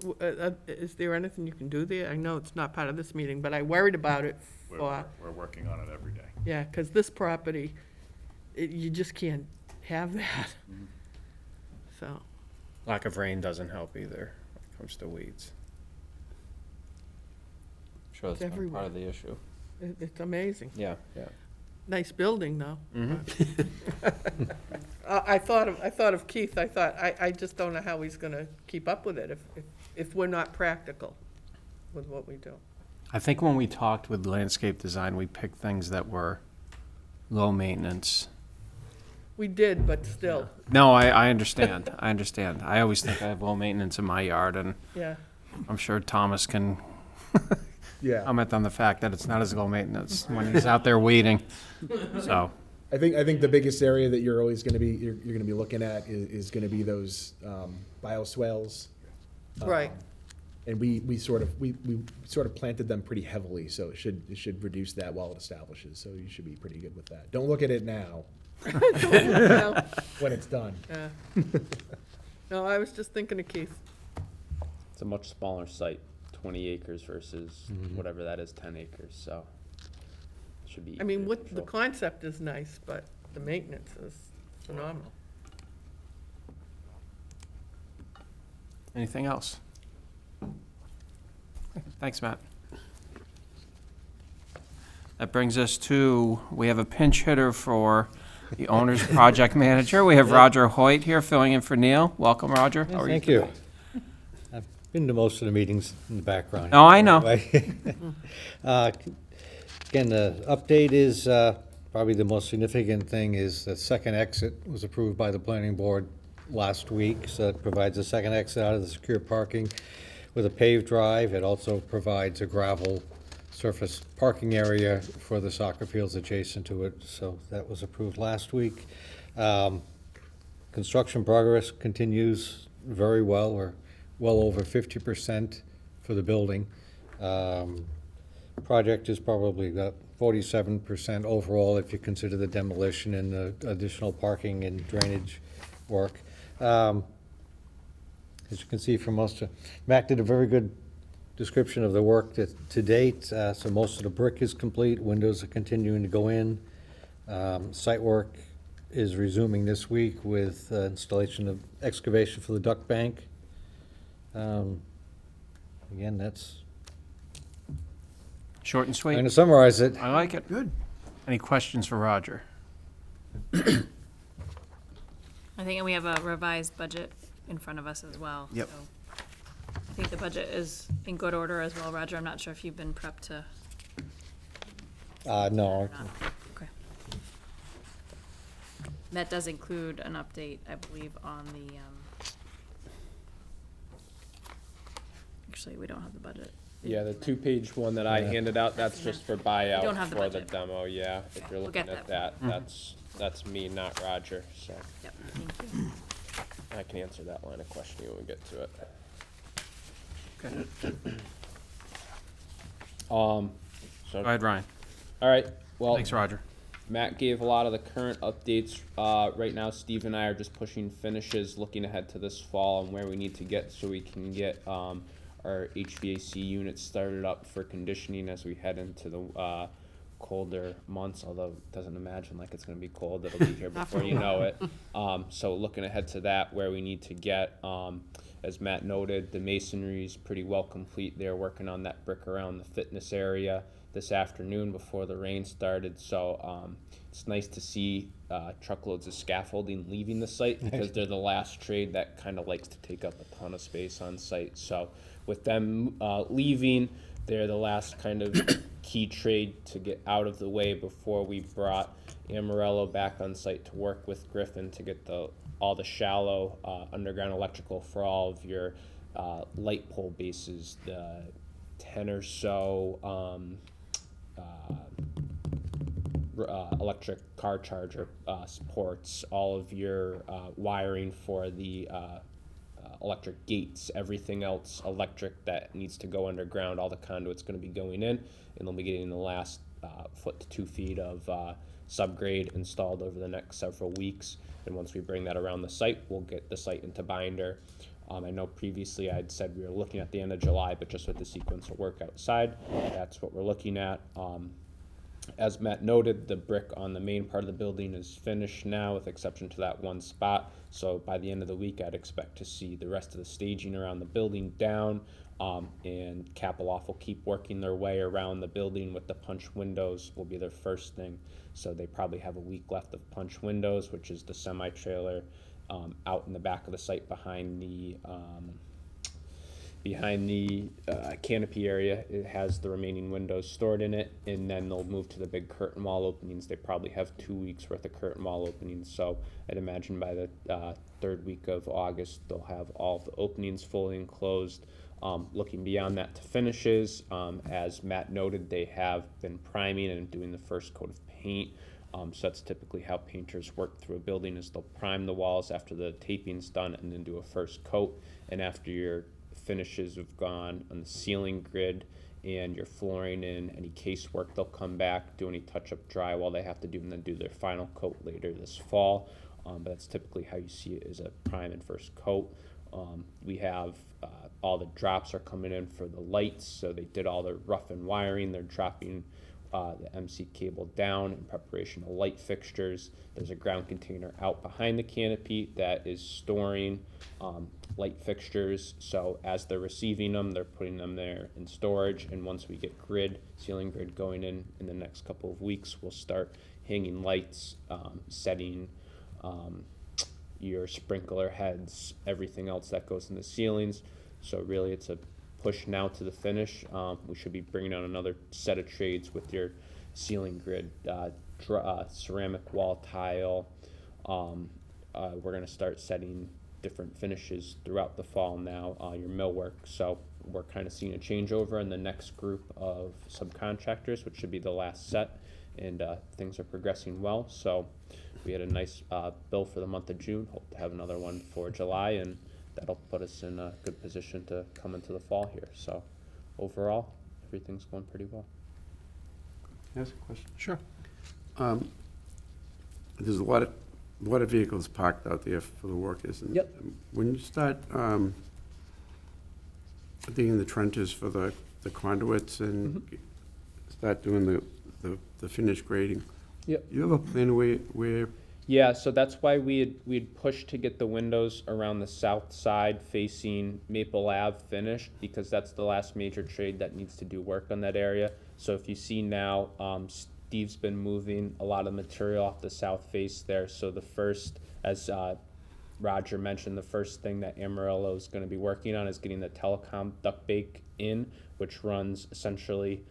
is there anything you can do there? I know it's not part of this meeting, but I worried about it for, We're working on it every day. yeah, because this property, you just can't have that. So, Lack of rain doesn't help either when it comes to weeds. I'm sure It's that's been part everywhere. of the issue. it's amazing. Yeah, yeah. Nice building, though. Mm-hmm. I thought of Keith. I just don't know how he's gonna keep up with it if we're not practical with what we do. I think when we talked with landscape design, we picked things that were low maintenance. We did, but still, No, I understand. I understand. I always think I have low maintenance in my yard, and yeah. I'm sure Thomas can Yeah. comment on the fact that it's not as low maintenance when he's out there weeding. So, I think the biggest area that you're always going to be you're going to be looking at is going to be those bioswales. Right. And we sort of planted them pretty heavily, so it should reduce that while it establishes, so you should be pretty good with that. Don't look at it now, No, when it's done. No, I was just thinking of Keith. It's a much smaller site, 20 acres versus whatever that is, 10 acres, so it should be. I mean, easier to what, the control. concept is nice, but the maintenance is phenomenal. Anything else? Thanks, Matt. That brings us to, we have a pinch hitter for the owner's project manager. We have Roger Hoyt here filling in for Neil. Welcome, Roger. How are Thank you. I've been to most of the meetings in the background. Oh, I know. Again, the update is, probably the most significant thing is the second exit was approved by the planning board last week. So it provides a second exit out of the secure parking with a paved drive. It also provides a gravel surface parking area for the soccer fields adjacent to it. So that was approved last week. Construction progress continues very well. We're well over 50% for the building. Project is probably about 47% overall if you consider the demolition and the additional parking and drainage work. As you can see from Mac did a very good description of the work to date. So most of the brick is complete, windows are continuing to go in. Site work is resuming this week with installation of excavation for the duct bank. Again, that's, Short and I'm going sweet. to summarize it. I like it. Good. Any questions for Roger? I think we have a revised budget in front of us as well. Yep. So I think the budget is in good order as well, Roger. I'm not sure if you've been prepped to No, or not. Okay. That does include an update, I believe, on the, actually, we don't have the budget. Yeah, the two-page one that I handed out, that's just for buyout don't have the for the budget. demo, yeah. If Okay, you're we'll looking get at that. that, that's me, not Roger, so Yep, thank you. I can answer that line of questioning when we get to it. Okay. So, Go ahead, Ryan. all right, well. Thanks, Roger. Matt gave a lot of the current updates. Right now, Steve and I are just pushing finishes, looking ahead to this fall and where we need to get so we can get our HVAC units started up for conditioning as we head into the colder months, although it doesn't imagine like it's going to be cold. It'll be here before you know it. So looking ahead to that, where we need to get, as Matt noted, the masonry is pretty well complete. They're working on that brick around the fitness area this afternoon before the rain started. So it's nice to see truckloads of scaffolding leaving the site because they're the last trade that kind of likes to take up a ton of space on site. So with them leaving, they're the last kind of key trade to get out of the way before we brought Amarello back on site to work with Griffin to get all the shallow underground electrical for all of your light pole bases, the 10 or so electric car charger ports, all of your wiring for the electric gates, everything else electric that needs to go underground, all the conduit's going to be going in, and they'll be getting the last foot to 2 feet of subgrade installed over the next several weeks. And once we bring that around the site, we'll get the site into binder. I know previously I'd said we were looking at the end of July, but just with the sequence of work outside, that's what we're looking at. As Matt noted, the brick on the main part of the building is finished now, with exception to that one spot. So by the end of the week, I'd expect to see the rest of the staging around the building down, and Kapoloff will keep working their way around the building with the punch windows will be their first thing. So they probably have a week left of punch windows, which is the semi-trailer out in the back of the site behind the canopy area. It has the remaining windows stored in it, and then they'll move to the big curtain wall openings. They probably have 2 weeks worth of curtain wall openings, so I'd imagine by the third week of August they'll have all of the openings fully enclosed. Looking beyond that to finishes, as Matt noted, they have been priming and doing the first coat of paint. So that's typically how painters work through a building, is they'll prime the walls after the taping's done and then do a first coat. And after your finishes have gone on the ceiling grid and your flooring in, any casework, they'll come back, do any touch-up drywall they have to do, and then do their final coat later this fall. But that's typically how you see it, is a prime and first coat. We have all the drops are coming in for the lights, so they did all the rough and wiring. They're dropping the MC cable down in preparation of light fixtures. There's a ground container out behind the canopy that is storing light fixtures. So as they're receiving them, they're putting them there in storage. And once we get ceiling grid going in the next couple of weeks, we'll start hanging lights, setting your sprinkler heads, everything else that goes in the ceilings. So really it's a push now to the finish. We should be bringing on another set of trades with your ceiling grid, ceramic wall tile. We're gonna start setting different finishes throughout the fall now, your millwork. So we're kind of seeing a changeover in the next group of subcontractors, which should be the last set, and things are progressing well. So we had a nice bill for the month of June, hope to have another one for July, and that'll put us in a good position to come into the fall here. So overall, everything's going pretty well. Can I ask a question? Sure. There's a lot of vehicles parked out there for the workers. And Yep. when you start digging the trenches for the conduits and start doing the finished grading, Yep. you have a plan where Yeah, so that's why we'd pushed to get the windows around the south side facing Maple Ave finished, because that's the last major trade that needs to do work on that area. So if you see now, Steve's been moving a lot of material off the south face there. So the first, as Roger mentioned, the first thing that Amarillo is going to be working on is getting the telecom duct bake in, which runs essentially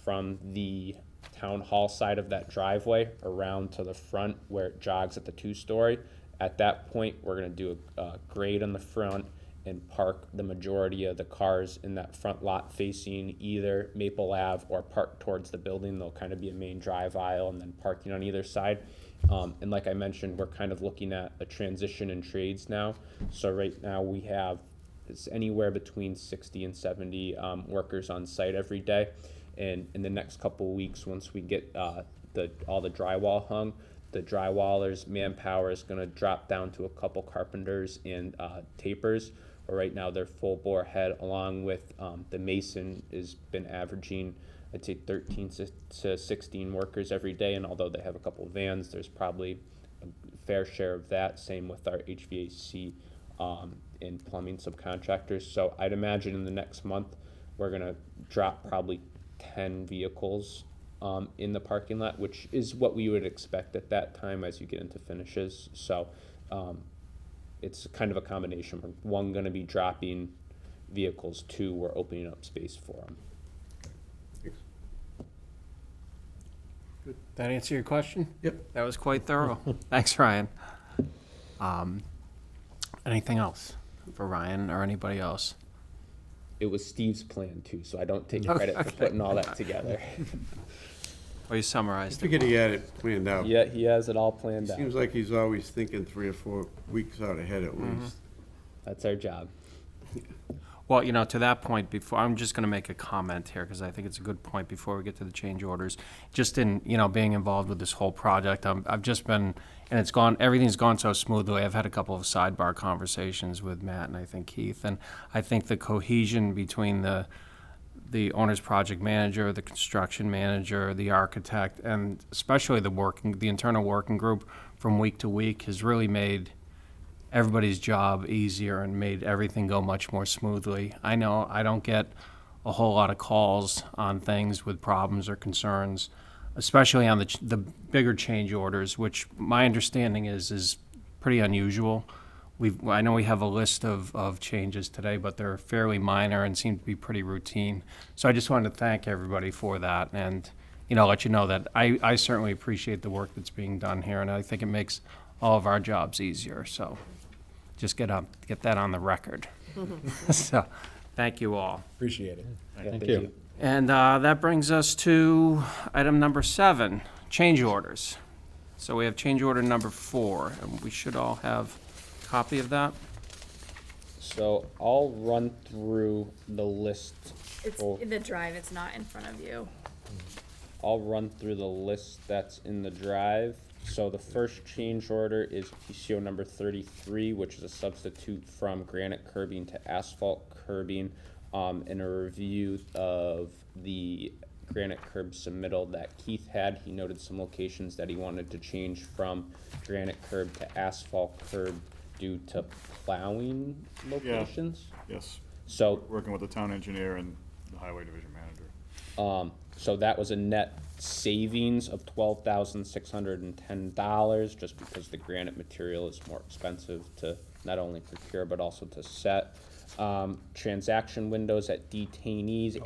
from the town hall side of that driveway around to the front where it jogs at the 2-story. At that point, we're going to do a grade on the front and park the majority of the cars in that front lot facing either Maple Ave or park towards the building. There'll kind of be a main drive aisle and then parking on either side. And like I mentioned, we're kind of looking at a transition in trades now. So right now we have it's anywhere between 60 and 70 workers on site every day. And in the next couple of weeks, once we get all the drywall hung, the drywallers' manpower is going to drop down to a couple carpenters and tapers. But right now, they're full bore ahead, along with the mason has been averaging, I'd say, 13 to 16 workers every day. And although they have a couple of vans, there's probably a fair share of that. Same with our HVAC and plumbing subcontractors. So I'd imagine in the next month, we're going to drop probably 10 vehicles in the parking lot, which is what we would expect at that time as you get into finishes. So it's kind of a combination. One, going to be dropping vehicles. Two, we're opening up space for them. That answer your question? Yep. That was quite thorough. Thanks, Ryan. Anything else for Ryan or anybody else? It was Steve's plan too, so I don't take credit for putting all that together. Well, you summarized I it. figured he had it planned out. Yeah, he has it all planned out. Seems like he's always thinking 3 or 4 weeks out ahead at least. That's our job. Well, to that point, before, I'm just going to make a comment here because I think it's a good point before we get to the change orders. Just in, being involved with this whole project, I've just been, and everything's gone so smoothly. I've had a couple of sidebar conversations with Matt and I think Keith, and I think the cohesion between the owner's project manager, the construction manager, the architect, and especially the internal working group from week to week has really made everybody's job easier and made everything go much more smoothly. I know I don't get a whole lot of calls on things with problems or concerns, especially on the bigger change orders, which my understanding is pretty unusual. I know we have a list of changes today, but they're fairly minor and seem to be pretty routine. So I just wanted to thank everybody for that and let you know that I certainly appreciate the work that's being done here, and I think it makes all of our jobs easier. So just get that on the record. So thank you all. Appreciate it. Yeah, Thank you. And that brings us to item number 7, change orders. So we have change order number 4, and we should all have a copy of that. So I'll run through the list. It's for- in the drive, it's not in front of you. I'll run through the list that's in the drive. So the first change order is PCO number 33, which is a substitute from granite curbing to asphalt curbing, and a review of the granite curb submittal that Keith had. He noted some locations that he wanted to change from granite curb to asphalt curb due to plowing locations. Yes, So working with the town engineer and the highway division manager. So that was a net savings of $12,610, just because the granite material is more expensive to not only procure, but also to set. Transaction windows at detainees.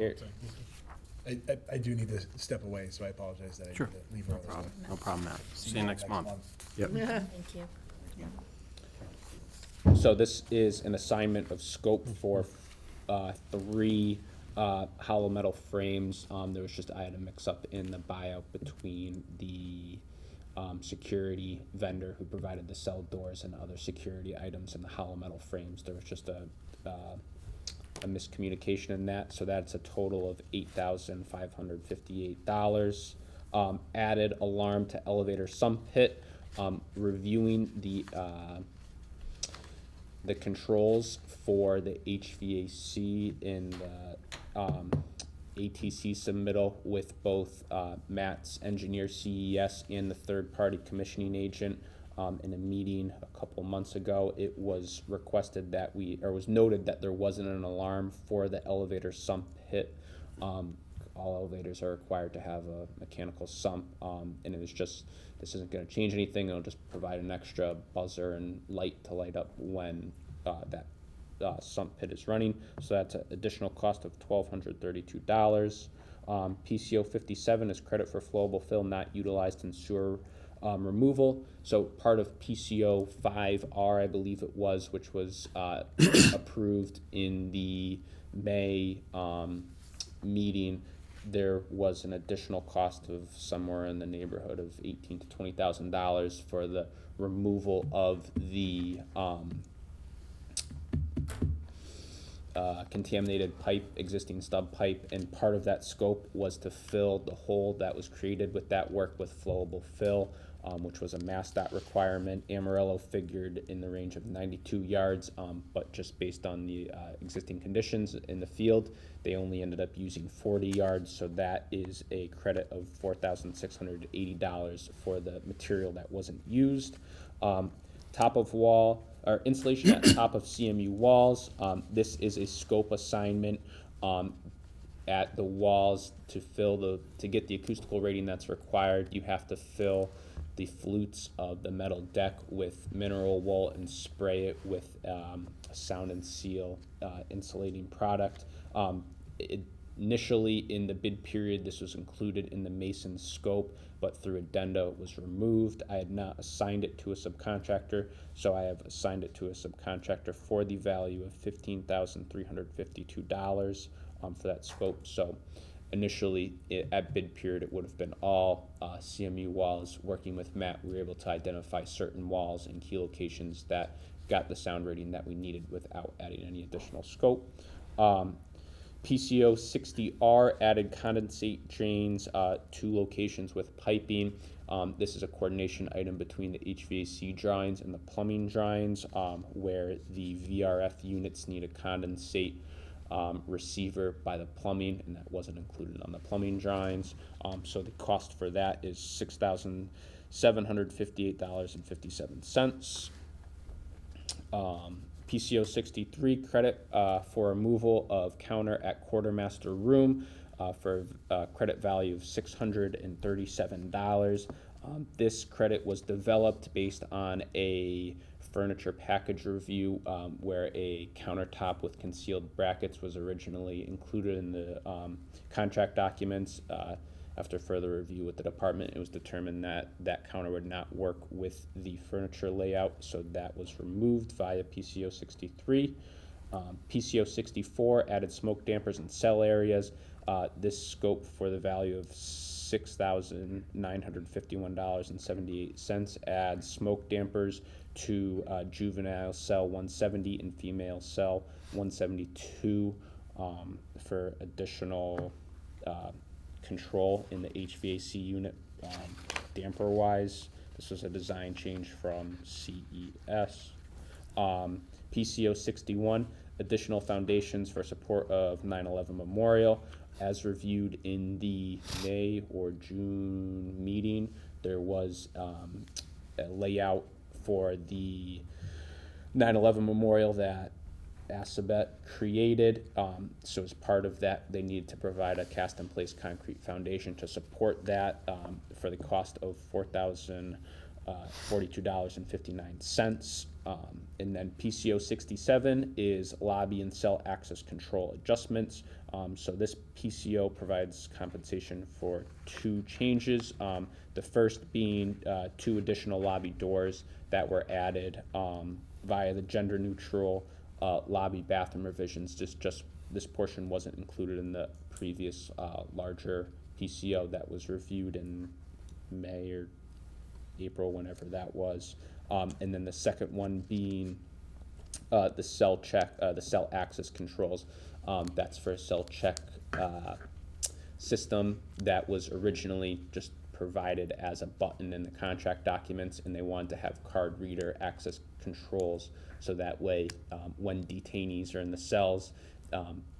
I do need to step away, so I apologize that I need Sure. to leave No early. problem, no problem, Matt. See you next month. Yep. Thank you. So this is an assignment of scope for, three, hollow metal frames. There was just, I had a mix-up in the buyout between the, security vendor who provided the cell doors and other security items and the hollow metal frames. There was just a miscommunication in that, so that's a total of $8,558. Added alarm to elevator sump pit, reviewing the controls for the HVAC in the ATC submittal with both Matt's engineer CES and the third-party commissioning agent. In a meeting a couple months ago, it was requested that was noted that there wasn't an alarm for the elevator sump pit. All elevators are required to have a mechanical sump, and it was just, this isn't gonna change anything, it'll just provide an extra buzzer and light to light up when that sump pit is running. So that's an additional cost of $1,232. PCO 57 is credit for flowable fill not utilized in sewer removal. So part of PCO 5R, I believe it was, which was approved in the May meeting, there was an additional cost of somewhere in the neighborhood of $18,000 to $20,000 for the removal of the contaminated pipe, existing stub pipe, and part of that scope was to fill the hole that was created with that work with flowable fill, which was a MassDOT requirement. Amarillo figured in the range of 92 yards, but just based on the existing conditions in the field, they only ended up using 40 yards, so that is a credit of $4,680 for the material that wasn't used. Top of wall, or installation at top of CMU walls. This is a scope assignment at the walls to get the acoustical rating that's required. You have to fill the flutes of the metal deck with mineral wool and spray it with a sound and seal insulating product. Initially in the bid period, this was included in the mason scope, but through addenda it was removed. I had not assigned it to a subcontractor, so I have assigned it to a subcontractor for the value of $15,352 for that scope. So initially at bid period, it would have been all CMU walls. Working with Matt, we were able to identify certain walls and key locations that got the sound rating that we needed without adding any additional scope. PCO 60R added condensate drains, 2 locations with piping. This is a coordination item between the HVAC drawings and the plumbing drawings, where the VRF units need a condensate receiver by the plumbing, and that wasn't included on the plumbing drawings. So the cost for that is $6,758.57. PCO 63 credit for removal of counter at quartermaster room for a credit value of $637. This credit was developed based on a furniture package review where a countertop with concealed brackets was originally included in the contract documents. After further review with the department, it was determined that that counter would not work with the furniture layout, so that was removed via PCO 63. PCO 64 added smoke dampers in cell areas. This scope for the value of $6,951.78. Add smoke dampers to juvenile cell 170 and female cell 172 for additional control in the HVAC unit damper wise. This was a design change from CES. PCO 61, additional foundations for support of 9/11 Memorial. As reviewed in the May or June meeting, there was a layout for the 9/11 Memorial that Assabet created. So as part of that, they needed to provide a cast-in-place concrete foundation to support that for the cost of $4,042.59. And then PCO 67 is lobby and cell access control adjustments. So this PCO provides compensation for two changes. The first being 2 additional lobby doors that were added via the gender-neutral lobby bathroom revisions. Just this portion wasn't included in the previous larger PCO that was reviewed in May or April, whenever that was. And then the second one being the cell check, the cell access controls. That's for a cell check system that was originally just provided as a button in the contract documents, and they wanted to have card reader access controls so that way when detainees are in the cells,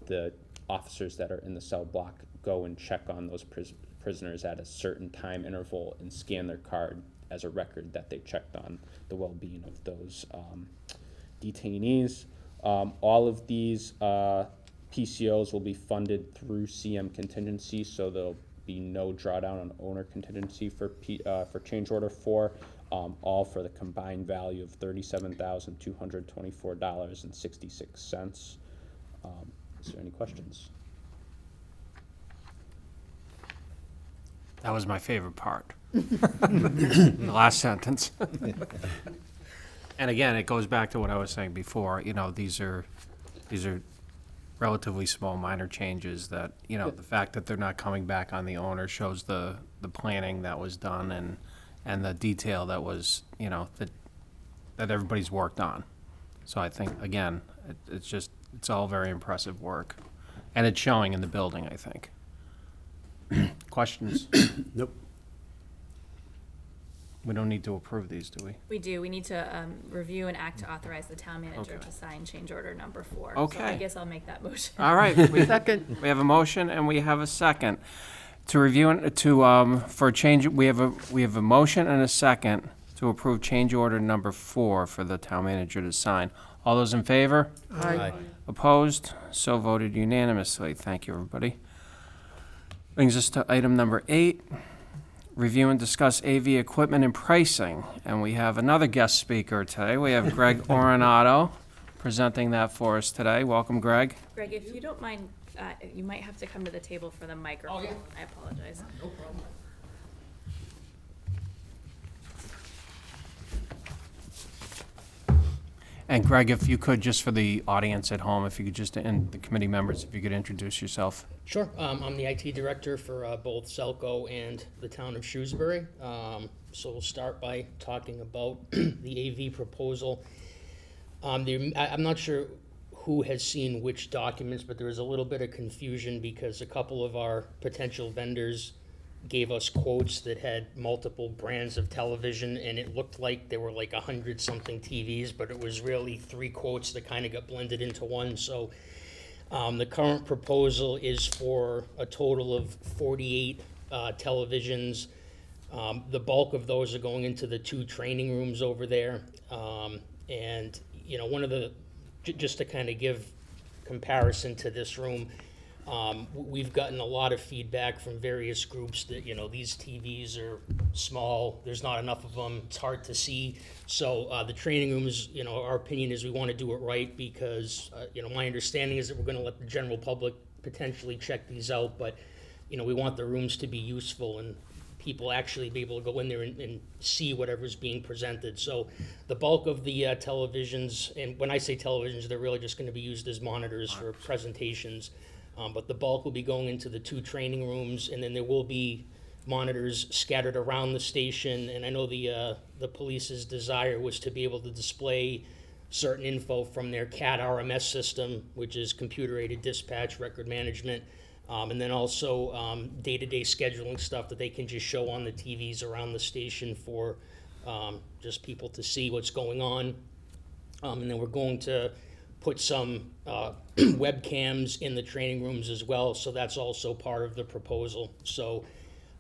the officers that are in the cell block go and check on those prisoners at a certain time interval and scan their card as a record that they checked on the well-being of those detainees. All of these PCOs will be funded through CM contingency, so there'll be no drawdown on owner contingency for change order 4, all for the combined value of $37,224.66. Is there any questions? That was my favorite part. The last sentence. And again, it goes back to what I was saying before, you know, these are relatively small, minor changes that, you know, the fact that they're not coming back on the owner shows the planning that was done and the detail that was, you know, that everybody's worked on. So I think, again, it's all very impressive work. And it's showing in the building, I think. Questions? Nope. We don't need to approve these, do we? We do. We need to review and act to authorize the town manager Okay. to sign change order number 4. Okay. So I guess I'll make that motion. All right. Second. We have a motion and we have a second. To review and for change, we have a motion and a second to approve change order number 4 for the town manager to sign. All those in favor? Aye. Opposed? So voted unanimously. Thank you, everybody. Brings us to item number 8. Review and discuss AV equipment and pricing. And we have another guest speaker today. We have Greg Oranato presenting that for us today. Welcome, Greg. Greg, if you don't mind, you might have to come to the table for the microphone. I apologize. No problem. And Greg, if you could, just for the audience at home, if you could just, and the committee members, if you could introduce yourself. Sure. I'm the IT director for both Selco and the town of Shrewsbury. So we'll start by talking about the AV proposal. I'm not sure who has seen which documents, but there was a little bit of confusion because a couple of our potential vendors gave us quotes that had multiple brands of television, and it looked like there were like 100-something TVs, but it was really 3 quotes that kind of got blended into one. So the current proposal is for a total of 48 televisions. The bulk of those are going into the 2 training rooms over there. And, you know, one of the, just to kind of give comparison to this room, we've gotten a lot of feedback from various groups that, you know, these TVs are small, there's not enough of them, it's hard to see. So the training rooms, you know, our opinion is we want to do it right because, you know, my understanding is that we're going to let the general public potentially check these out, but, you know, we want the rooms to be useful and people actually be able to go in there and see whatever's being presented. So the bulk of the televisions, and when I say televisions, they're really just going to be used as monitors for presentations. But the bulk will be going into the 2 training rooms, and then there will be monitors scattered around the station, and I know the police's desire was to be able to display certain info from their CAD RMS system, which is computer-aided dispatch record management, and then also day-to-day scheduling stuff that they can just show on the TVs around the station for just people to see what's going on. And then we're going to put some webcams in the training rooms as well, so that's also part of the proposal. So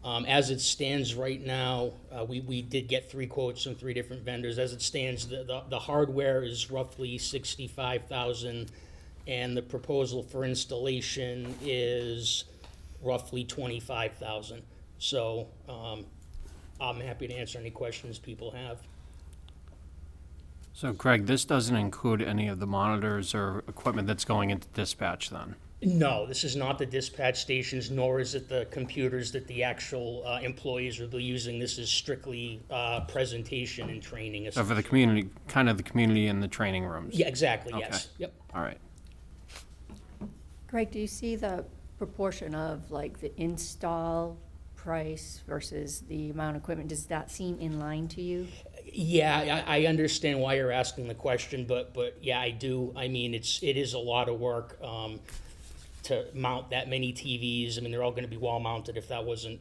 as it stands right now, we did get 3 quotes from 3 different vendors. As it stands, the hardware is roughly $65,000, and the proposal for installation is roughly $25,000. So I'm happy to answer any questions people have. So Craig, this doesn't include any of the monitors or equipment that's going into dispatch then? No, this is not the dispatch stations, nor is it the computers that the actual employees will be using. This is strictly presentation and training. So for the community, kind of the community in the training rooms? Yeah, exactly, Okay. yes. Yep. All right. Greg, do you see the proportion of like the install price versus the amount of equipment? Does that seem in line to you? Yeah, I understand why you're asking the question, but yeah, I do. I mean, it is a lot of work to mount that many TVs. I mean, they're all going to be wall mounted if that wasn't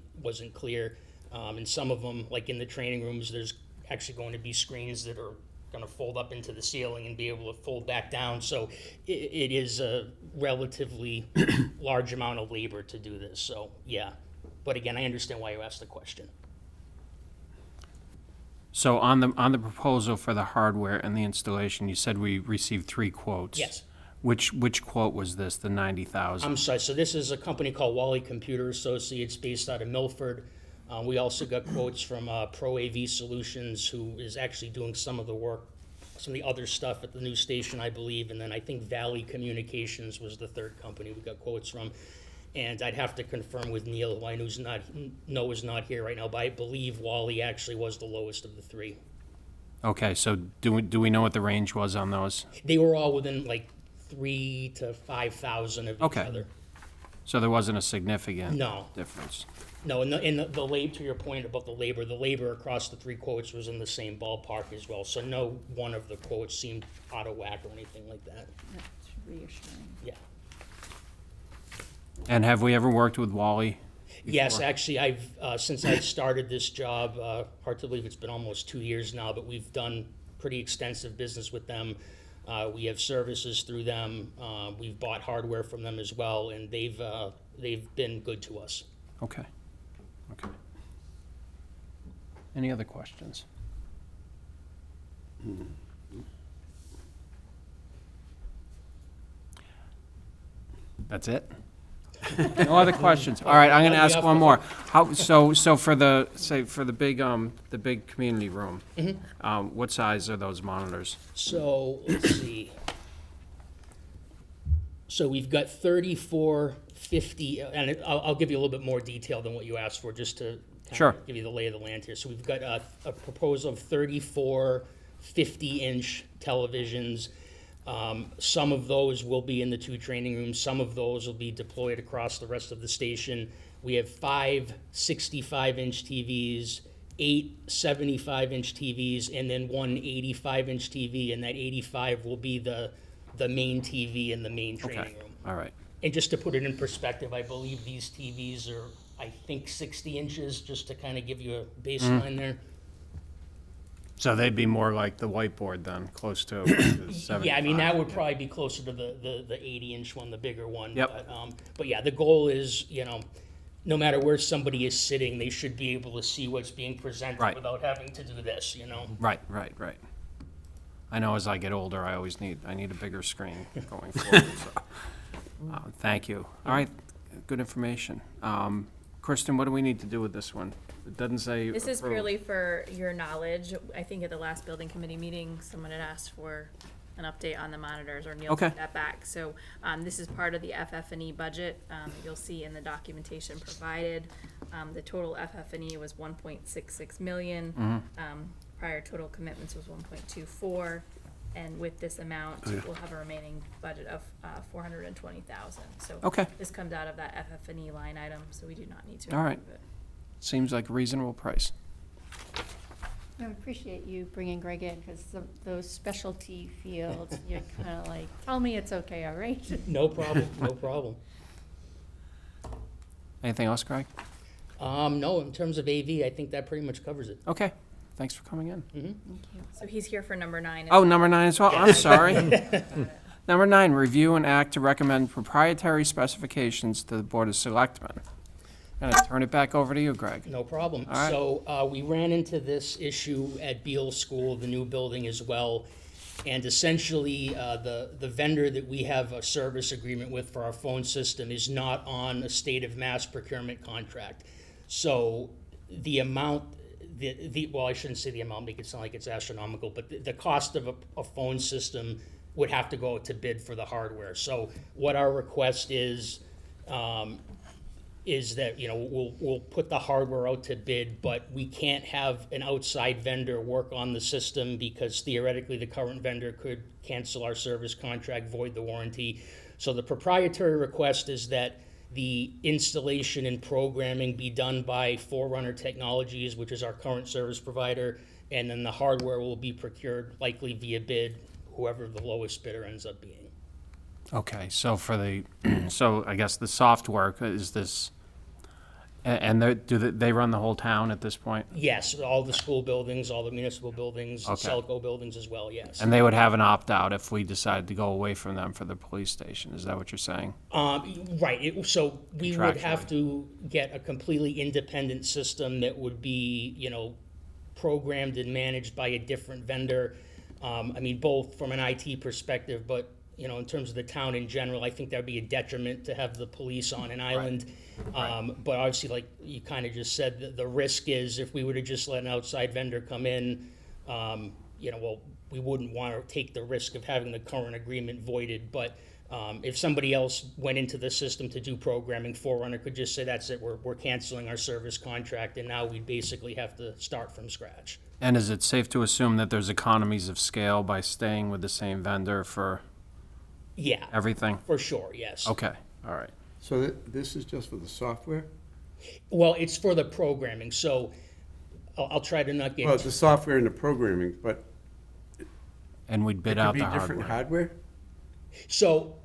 clear. And some of them, like in the training rooms, there's actually going to be screens that are going to fold up into the ceiling and be able to fold back down. So it is a relatively large amount of labor to do this. So yeah, but again, I understand why you asked the question. So on the proposal for the hardware and the installation, you said we received 3 quotes? Yes. Which quote was this, the 90,000? I'm sorry, so this is a company called Wally Computer Associates based out of Milford. We also got quotes from Pro AV Solutions, who is actually doing some of the work, some of the other stuff at the new station, I believe, and then I think Valley Communications was the 3rd company we got quotes from. And I'd have to confirm with Neil, who I know is not here right now, but I believe Wally actually was the lowest of the 3. Okay, so do we know what the range was on those? They were all within like 3,000 to 5,000 of each Okay. other. So there wasn't a significant No. difference? No, and the labor, to your point about the labor across the 3 quotes was in the same ballpark as well. So no one of the quotes seemed out of whack or anything like that. That's reassuring. Yeah. And have we ever worked with Wally? Yes, before? actually, I've since I started this job, hard to believe it's been almost 2 years now, but we've done pretty extensive business with them. We have services through them. We've bought hardware from them as well, and they've been good to us. Okay. Okay. Any other questions? That's it? No other questions? All right, I'm gonna ask one more. So for the big community room, what size are those monitors? So, let's see. So we've got 3450, and I'll give you a little bit more detail than what you asked for, just to Sure. give you the lay of the land here. So we've got a proposal of 34 50-inch televisions. Some of those will be in the 2 training rooms. Some of those will be deployed across the rest of the station. We have 5 65-inch TVs, 8 75-inch TVs, and then 1 85-inch TV, and that 85 will be the main TV in the main training Okay, room. all right. And just to put it in perspective, I believe these TVs are, I think, 60 inches, just to kind of give you a baseline there. So they'd be more like the whiteboard then, close to 75? Yeah, I mean, that would probably be closer to the 80-inch one, the bigger one. Yep. But yeah, the goal is, no matter where somebody is sitting, they should be able to see what's being presented Right. without having to do this, Right. I know as I get older, I need a bigger screen going forward, so, thank you. All right, good information. Kristen, what do we need to do with this one? It doesn't say This is approve. purely for your knowledge. I think at the last building committee meeting, someone had asked for an update on the monitors, or Neil Okay. took that back. So this is part of the FF&E budget. You'll see in the documentation provided, the total FF&E was 1.66 million. Prior total commitments was 1.24. And with this amount, we'll have a remaining budget of 420,000. So Okay. this comes out of that FF&E line item, so we do not need to All right. approve it. seems like a reasonable price. I appreciate you bringing Greg in, because those specialty fields, you're kind of like, tell me it's okay, all right? No problem, no problem. Anything else, Greg? No, in terms of AV, I think that pretty much covers it. Okay, thanks for coming in. Thank you. So he's here for number 9. Oh, number 9 as well, I'm sorry. Number 9, review and act to recommend proprietary specifications to the Board of Selectmen. I'm gonna turn it back over to you, Greg. No problem. All right. So, we ran into this issue at Beal School, the new building as well. And essentially, the vendor that we have a service agreement with for our phone system is not on a state of Mass procurement contract. So the amount, well, I shouldn't say the amount, make it sound like it's astronomical, but the cost of a phone system would have to go out to bid for the hardware. So what our request is that, you know, we'll put the hardware out to bid, but we can't have an outside vendor work on the system because theoretically the current vendor could cancel our service contract, void the warranty. So the proprietary request is that the installation and programming be done by Forerunner Technologies, which is our current service provider, and then the hardware will be procured likely via bid, whoever the lowest bidder ends up being. Okay, so for the, so I guess the software is this, and they run the whole town at this point? Yes, all the school buildings, all the municipal buildings, Okay. selco buildings as well, yes. And they would have an opt-out if we decided to go away from them for the police station, is that what you're saying? Right, so we would have Contractually. to get a completely independent system that would be, you know, programmed and managed by a different vendor. I mean, both from an IT perspective, but, you know, in terms of the town in general, I think that'd be a detriment to have the police on an island. But obviously, like you kind of just said, the risk is if we were to just let an outside vendor come in, you know, well, we wouldn't want to take the risk of having the current agreement voided. But if somebody else went into the system to do programming, Forerunner could just say, that's it, we're canceling our service contract, and now we'd basically have to start from scratch. And is it safe to assume that there's economies of scale by staying with the same vendor for Yeah, everything? for sure, yes. Okay, all right. So this is just for the software? Well, it's for the programming, so I'll try to not get. Well, it's the software and the programming, but And we'd it bid could out be the different hardware? hardware? So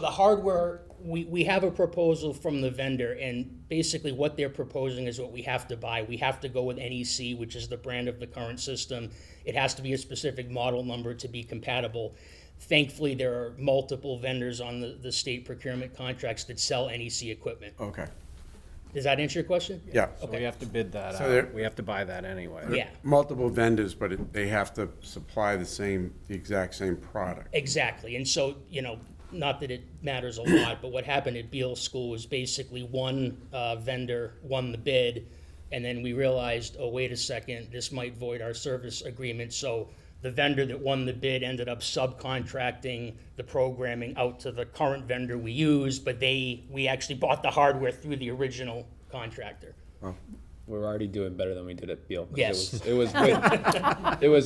the hardware, we have a proposal from the vendor, and basically what they're proposing is what we have to buy. We have to go with NEC, which is the brand of the current system. It has to be a specific model number to be compatible. Thankfully, there are multiple vendors on the state procurement contracts that sell NEC equipment. Okay, Does that answer your question? yeah. So we have to bid that So there- out. We have to buy that anyway. Yeah. Multiple vendors, but they have to supply the exact same product. Exactly, and so, you know, not that it matters a lot, but what happened at Beal School was basically one vendor won the bid, and then we realized, oh, wait a second, this might void our service agreement, so the vendor that won the bid ended up subcontracting the programming out to the current vendor we use, but we actually bought the hardware through the original contractor. We're already doing better than we did at Beal. 'Cause Yes. It was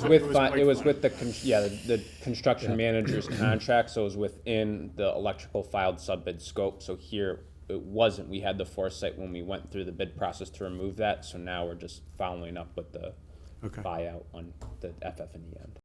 with the construction manager's contract, so it was within the electrical filed sub-bid scope. So here, it wasn't. We had the foresight when we went through the bid process to remove that, so now we're just following up with the Okay. buyout on the FF&E end.